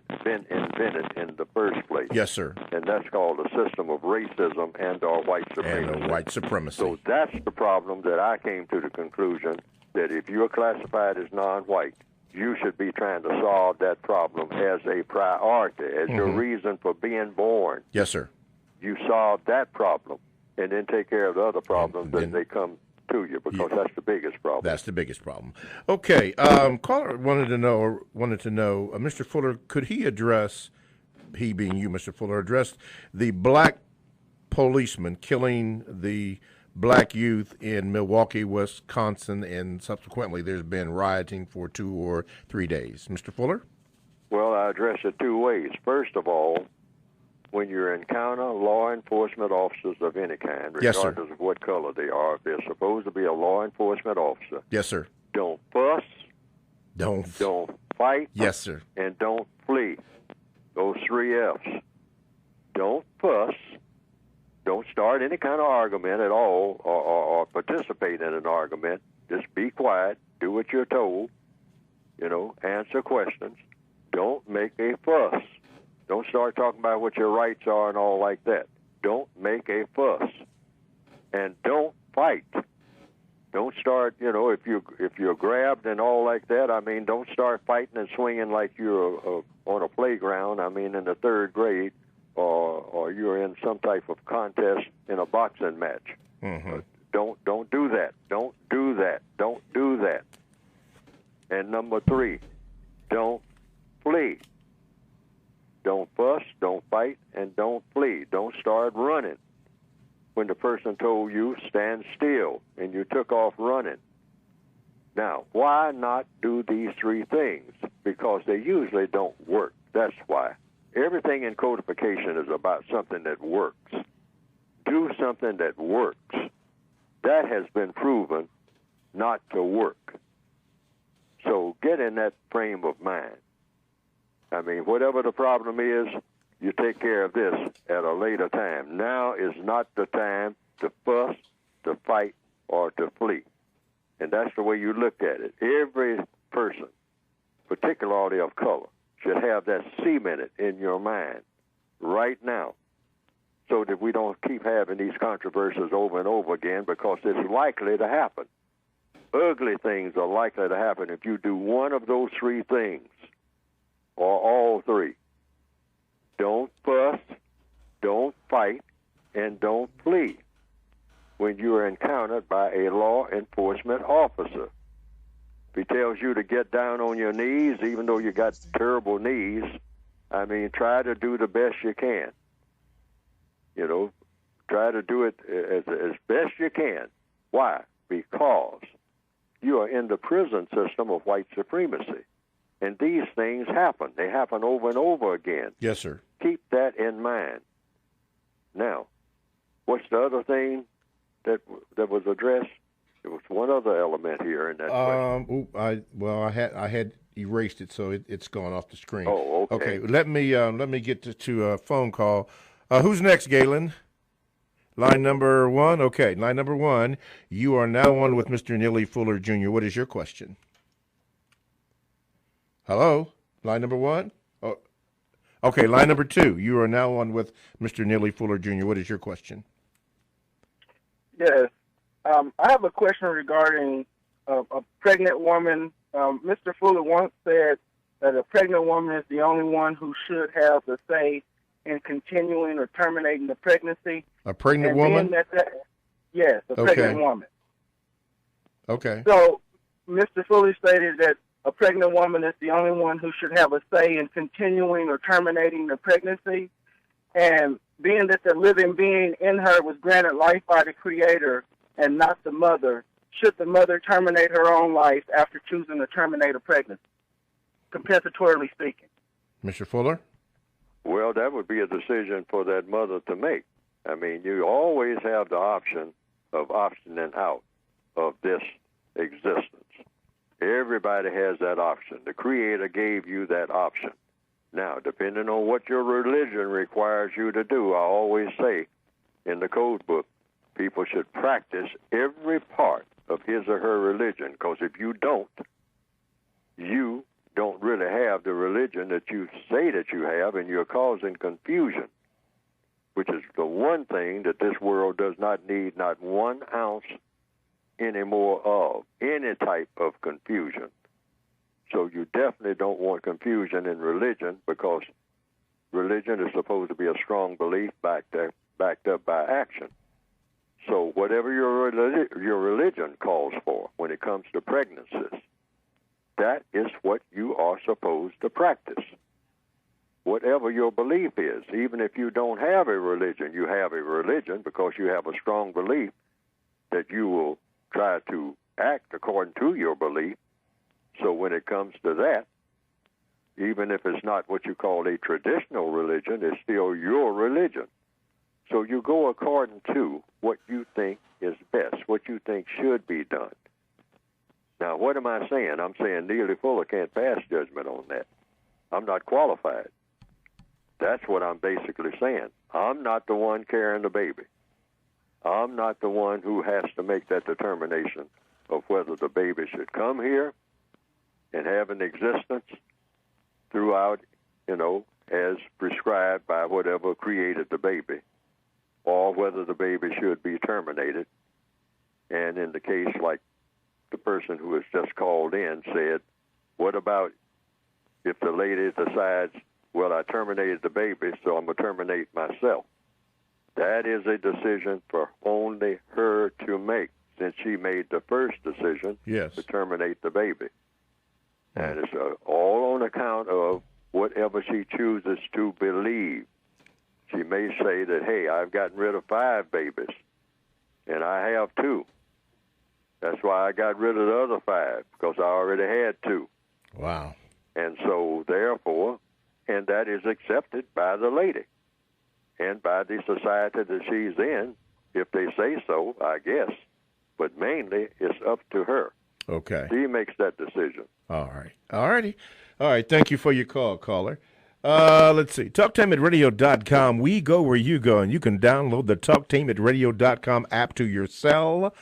in the first place. Yes, sir. And that's called a system of racism and/or white supremacy. So that's the problem that I came to the conclusion that if you're classified as non-white, you should be trying to solve that problem as a priority, as your reason for being born. Yes, sir. You solve that problem, and then take care of the other problems as they come to you, because that's the biggest problem. That's the biggest problem. Okay, caller wanted to know, Mr. Fuller, could he address, he being you, Mr. Fuller, address the black policeman killing the black youth in Milwaukee, Wisconsin, and subsequently there's been rioting for 2 or 3 days. Mr. Fuller? Well, I address it two ways. First of all, when you encounter law enforcement officers of any kind, regardless of what color they are, if they're supposed to be a law enforcement officer, yes, sir, don't fuss, don't fight, yes, sir, and don't flee. Those 3 F's. Don't fuss, don't start any kind of argument at all, or participate in an argument. Just be quiet, do what you're told, answer questions. Don't make a fuss. Don't start talking about what your rights are and all like that. Don't make a fuss. And don't fight. Don't start, if you're grabbed and all like that, don't start fighting and swinging like you're on a playground, in the 3rd grade, or you're in some type of contest in a boxing match. Don't do that. Don't do that. Don't do that. And number 3, don't flee. Don't fuss, don't fight, and don't flee. Don't start running. When the person told you, stand still, and you took off running. Now, why not do these 3 things? Because they usually don't work. That's why. Everything in codification is about something that works. Do something that works. That has been proven not to work. So get in that frame of mind. Whatever the problem is, you take care of this at a later time. Now is not the time to fuss, to fight, or to flee. And that's the way you look at it. Every person, particularly of color, should have that cemented in your mind right now, so that we don't keep having these controversies over and over again, because it's likely to happen. Ugly things are likely to happen if you do one of those three things, or all three. Don't fuss, don't fight, and don't flee when you are encountered by a law enforcement officer. If he tells you to get down on your knees, even though you got terrible knees, I mean, try to do the best you can. You know, try to do it as best you can. Why? Because you are in the prison system of white supremacy. And these things happen. They happen over and over again. Yes, sir. Keep that in mind. Now, what's the other thing that was addressed? There was one other element here in that question. I had erased it, so it's gone off the screen. Oh, okay. Let me get to a phone call. Who's next, Galen? Line number one. Okay, line number one. You are now on with Mr. Neely Fuller Jr. What is your question? Hello, line number one. Oh, okay, line number two. You are now on with Mr. Neely Fuller Jr. What is your question? Yes. I have a question regarding a pregnant woman. Mr. Fuller once said that a pregnant woman is the only one who should have the say in continuing or terminating the pregnancy. A pregnant woman? Yes, a pregnant woman. Okay. So Mr. Fuller stated that a pregnant woman is the only one who should have a say in continuing or terminating the pregnancy. And being that the living being in her was granted life by the Creator and not the mother, should the mother terminate her own life after choosing to terminate a pregnancy, compensatorily speaking? Mr. Fuller? Well, that would be a decision for that mother to make. I mean, you always have the option of optioning out of this existence. Everybody has that option. The Creator gave you that option. Now, depending on what your religion requires you to do, I always say in the code book, people should practice every part of his or her religion, because if you don't really have the religion that you say that you have, and you're causing confusion, which is the one thing that this world does not need, not 1 ounce anymore of, any type of confusion. So you definitely don't want confusion in religion, because religion is supposed to be a strong belief backed up by action. So whatever your religion calls for when it comes to pregnancies, that is what you are supposed to practice. Whatever your belief is, even if you don't have a religion, you have a religion because you have a strong belief that you will try to act according to your belief. So when it comes to that, even if it's not what you call a traditional religion, it's still your religion. So you go according to what you think is best, what you think should be done. Now, what am I saying? I'm saying Neely Fuller can't pass judgment on that. I'm not qualified. That's what I'm basically saying. I'm not the one carrying the baby. I'm not the one who has to make that determination of whether the baby should come here and have an existence throughout, as prescribed by whatever created the baby, or whether the baby should be terminated. And in the case like the person who has just called in said, what about if the lady decides, well, I terminated the baby, so I'm going to terminate myself? That is a decision for only her to make, since she made the first decision to terminate the baby. And it's all on account of whatever she chooses to believe. She may say that, hey, I've gotten rid of 5 babies, and I have 2. That's why I got rid of the other 5, because I already had 2. Wow. And so, therefore, and that is accepted by the lady and by the society that she's in, if they say so, I guess. But mainly, it's up to her. Okay. She makes that decision. All right. All righty. All right. Thank you for your call, caller. Let's see. TalkTimeAtRadio.com. We go where you go, and you can download the TalkTimeAtRadio.com app to your cell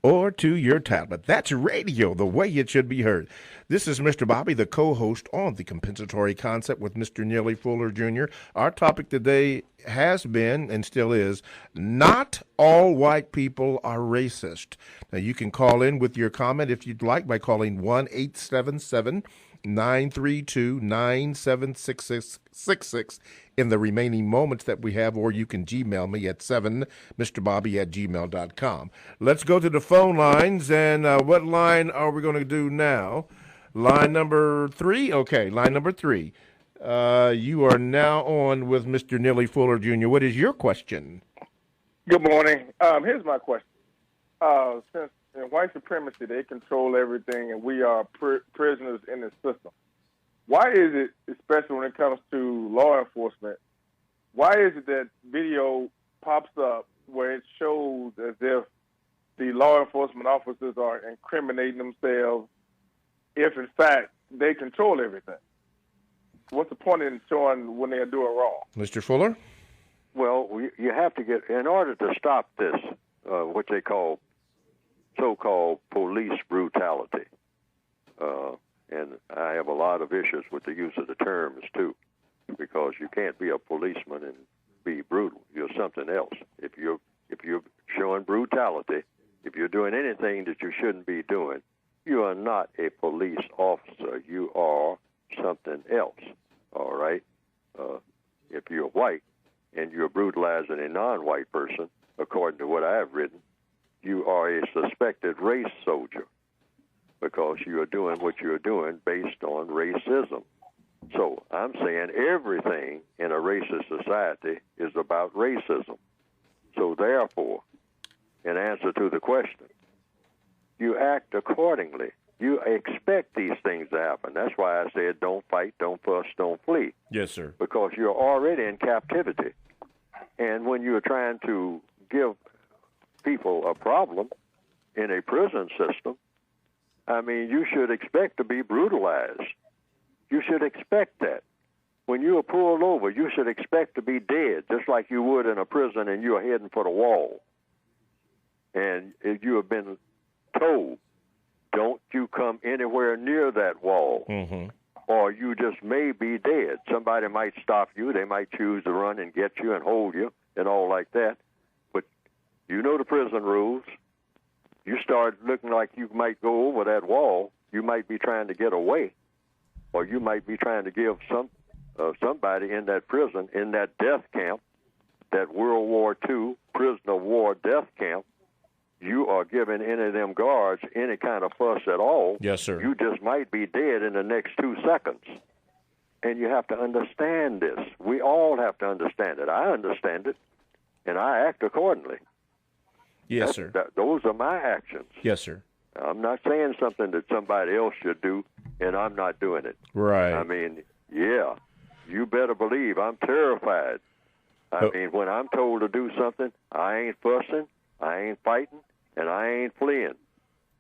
or to your tablet. That's radio, the way it should be heard. This is Mr. Bobby, the co-host on The Compensatory Concept with Mr. Neely Fuller Jr. Our topic today has been, and still is, not all white people are racist. Now, you can call in with your comment if you'd like by calling 1-877-932-9766 in the remaining moments that we have, or you can Gmail me at 7mrbobby@gmail.com. Let's go to the phone lines, and what line are we going to do now? Line number 3? Okay, line number 3. You are now on with Mr. Neely Fuller Jr. What is your question? Good morning. Here's my question. Since in white supremacy, they control everything, and we are prisoners in the system. Why is it, especially when it comes to law enforcement, why is it that video pops up where it shows as if the law enforcement officers are incriminating themselves if, in fact, they control everything? What's the point in showing when they're doing wrong? Mr. Fuller? Well, you have to get, in order to stop this, what they call so-called police brutality, and I have a lot of issues with the use of the terms, too, because you can't be a policeman and be brutal. You're something else. If you're showing brutality, if you're doing anything that you shouldn't be doing, you are not a police officer. You are something else, all right? If you're white and you're brutalizing a non-white person, according to what I have written, you are a suspected race soldier because you are doing what you're doing based on racism. So I'm saying everything in a racist society is about racism. So therefore, in answer to the question, you act accordingly. You expect these things to happen. That's why I said don't fight, don't fuss, don't flee. Yes, sir. Because you're already in captivity. And when you're trying to give people a problem in a prison system, I mean, you should expect to be brutalized. You should expect that. When you are pulled over, you should expect to be dead, just like you would in a prison and you are heading for the wall. And if you have been told, don't you come anywhere near that wall, or you just may be dead. Somebody might stop you. They might choose to run and get you and hold you and all like that. But you know the prison rules. You start looking like you might go over that wall. You might be trying to get away, or you might be trying to give somebody in that prison, in that death camp, that World War II prisoner of war death camp, you are giving any of them guards any kind of fuss at all. Yes, sir. You just might be dead in the next 2 seconds. And you have to understand this. We all have to understand it. I understand it, and I act accordingly. Yes, sir. Those are my actions. Yes, sir. I'm not saying something that somebody else should do, and I'm not doing it. Right. I mean, yeah, you better believe I'm terrified. I mean, when I'm told to do something, I ain't fussing, I ain't fighting, and I ain't fleeing.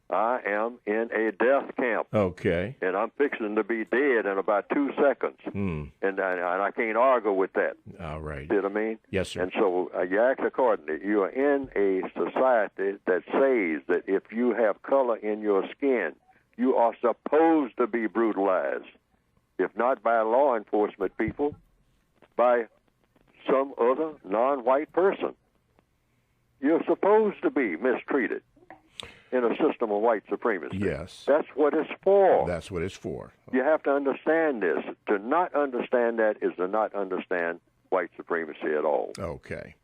I am in a death camp. Okay. And I'm fixing to be dead in about 2 seconds. And I can't argue with that. All right. See what I mean? Yes, sir. And so you act accordingly. You are in a society that says that if you have color in your skin, you are supposed to be brutalized. If not by law enforcement people, by some other non-white person. You're supposed to be mistreated in a system of white supremacy. Yes. That's what it's for. That's what it's for. You have to understand this. To not understand that is to not understand white supremacy at all. Okay.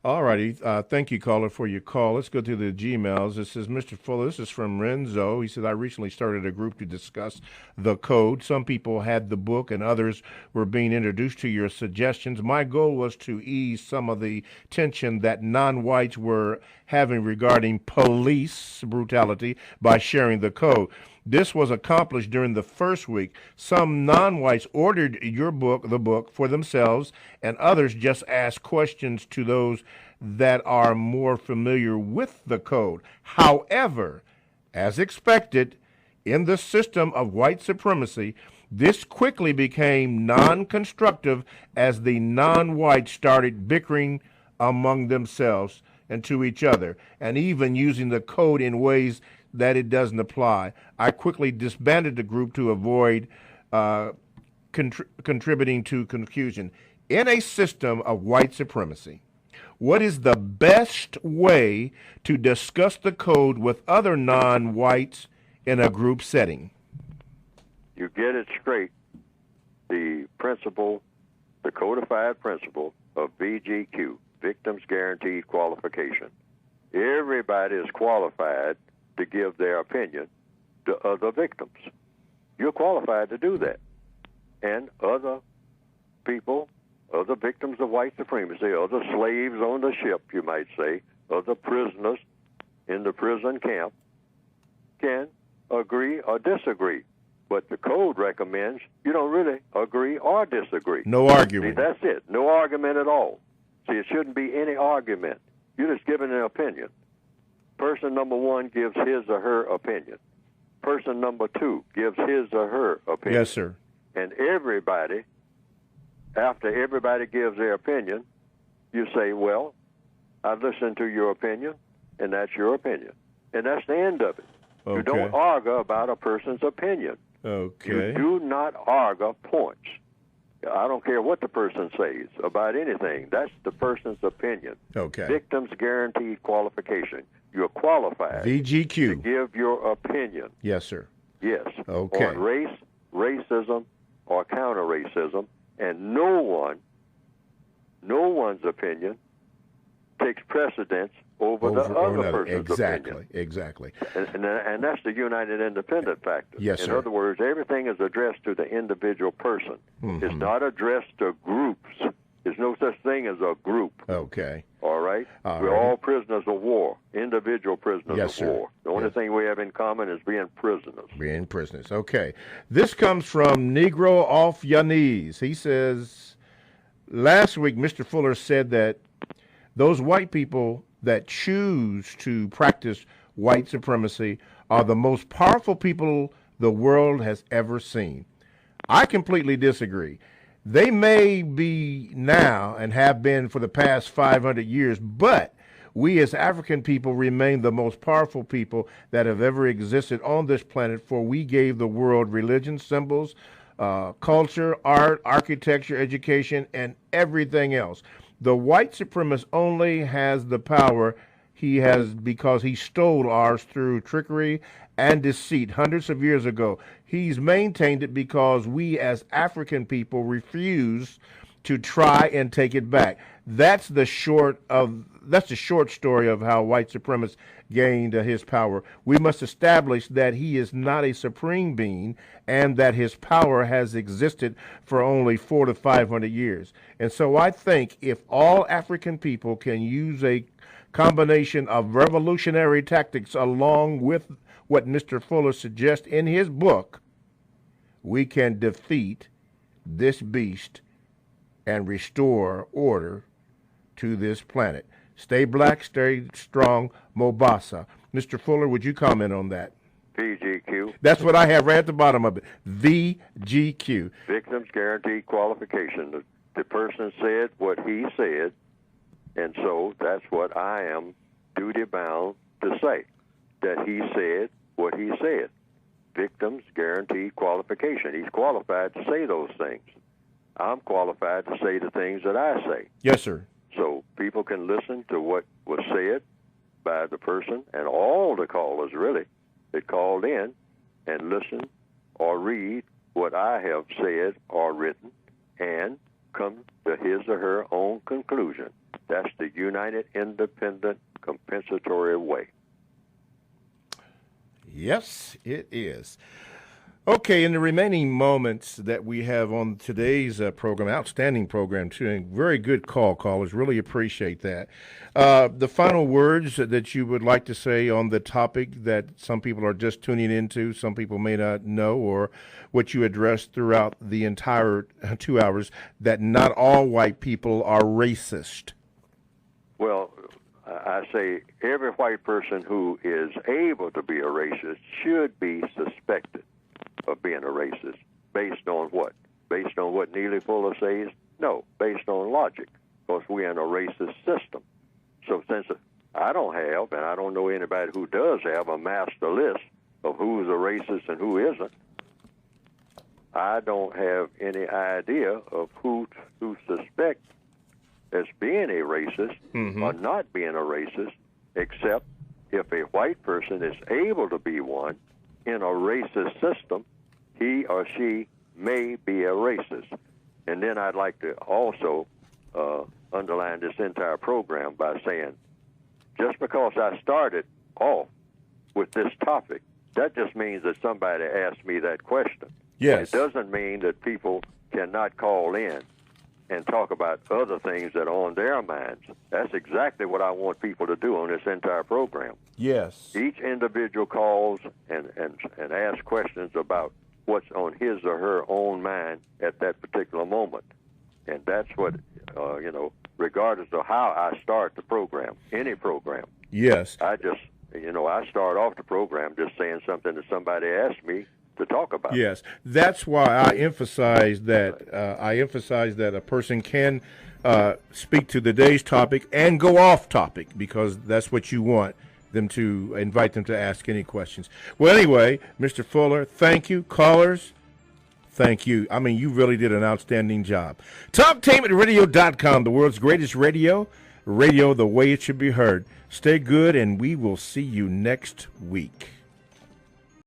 All righty. Thank you, caller, for your call. Let's go to the Gmails. This is Mr. Fuller. This is from Renzo. He said, I recently started a group to discuss the code. Some people had the book and others were being introduced to your suggestions. My goal was to ease some of the tension that non-whites were having regarding police brutality by sharing the code. This was accomplished during the first week. Some non-whites ordered your book, the book, for themselves, and others just asked questions to those that are more familiar with the code. However, as expected, in the system of white supremacy, This quickly became non-constructive as the non-whites started bickering among themselves and to each other, and even using the code in ways that it doesn't apply. I quickly disbanded the group to avoid contributing to confusion. In a system of white supremacy, what is the best way to discuss the code with other non-whites in a group setting? You get it straight. The principle, the codified principle of VGQ, Victims Guaranteed Qualification. Everybody is qualified to give their opinion to other victims. You're qualified to do that. And other people, other victims of white supremacy, other slaves on the ship, you might say, other prisoners in the prison camp, can agree or disagree. But the code recommends you don't really agree or disagree. No argument. See, that's it. No argument at all. See, it shouldn't be any argument. You're just giving an opinion. Person number one gives his or her opinion. Person number two gives his or her opinion. Yes, sir. And everybody, after everybody gives their opinion, you say, well, I've listened to your opinion, and that's your opinion. And that's the end of it. Okay. You don't argue about a person's opinion. Okay. You do not argue points. I don't care what the person says about anything. That's the person's opinion. Okay. Victims Guaranteed Qualification. You're qualified VGQ to give your opinion. Yes, sir. Yes. Okay. On race, racism, or counter-racism, and no one's opinion takes precedence over the other person's opinion. Exactly. And that's the United Independent factor. Yes, In sir. other words, everything is addressed to the individual person. Mhm. It's not addressed to groups. There's no such thing as a group. Okay. All right? All We're right. all prisoners of war, individual prisoners Yes, of sir. war. The only thing we have in common is being prisoners. Being prisoners. Okay. This comes from Negro Off Your Knees. He says, last week Mr. Fuller said that those white people that choose to practice white supremacy are the most powerful people the world has ever seen. I completely disagree. They may be now and have been for the past 500 years, but we as African people remain the most powerful people that have ever existed on this planet, for we gave the world religion, symbols, culture, art, architecture, education, and everything else. The white supremacist only has the power he has because he stole ours through trickery and deceit hundreds of years ago. He's maintained it because we as African people refuse to try and take it back. That's the short story of how white supremacists gained his power. We must establish that he is not a supreme being and that his power has existed for only 400 to 500 years. And so I think if all African people can use a combination of revolutionary tactics along with what Mr. Fuller suggests in his book, we can defeat this beast and restore order to this planet. Stay black, stay strong, Mobasa. Mr. Fuller, would you comment on that? VGQ. That's what I have right at the bottom of it. VGQ. Victims Guaranteed Qualification. The person said what he said, and so that's what I am duty-bound to say, that he said what he said. Victims Guaranteed Qualification. He's qualified to say those things. I'm qualified to say the things that I say. Yes, sir. So people can listen to what was said by the person and all the callers, really, that called in and listen or read what I have said or written and come to his or her own conclusion. That's the United Independent Compensatory Way. Yes, it is. Okay, in the remaining moments that we have on today's program, outstanding program, too, and very good callers, really appreciate that. The final words that you would like to say on the topic that some people are just tuning into, some people may not know, or what you addressed throughout the entire 2 hours, that not all white people are racist. Well, I say every white person who is able to be a racist should be suspected of being a racist. Based on what? Based on what Neely Fuller says? No, based on logic, because we're in a racist system. So since I don't have, and I don't know anybody who does have a master list of who's a racist and who isn't, I don't have any idea of who to suspect as being a racist or not being a racist, except if a white person is able to be one in a racist system, he or she may be a racist. And then I'd like to also underline this entire program by saying, just because I started off with this topic, that just means that somebody asked me that question. Yes. It doesn't mean that people cannot call in and talk about other things that are on their minds. That's exactly what I want people to do on this entire program. Yes. Each individual calls and asks questions about what's on his or her own mind at that particular moment. And that's what, regardless of how I start the program, any program. Yes. I just, I start off the program just saying something that somebody asked me to talk about. Yes, that's why I emphasize that. A person can speak to the day's topic and go off topic, because that's what you want them to invite them to ask any questions. Well, anyway, Mr. Fuller, thank you. Callers, thank you. I mean, you really did an outstanding job. TalkTainmentRadio.com, the world's greatest radio the way it should be heard. Stay good, and we will see you next week.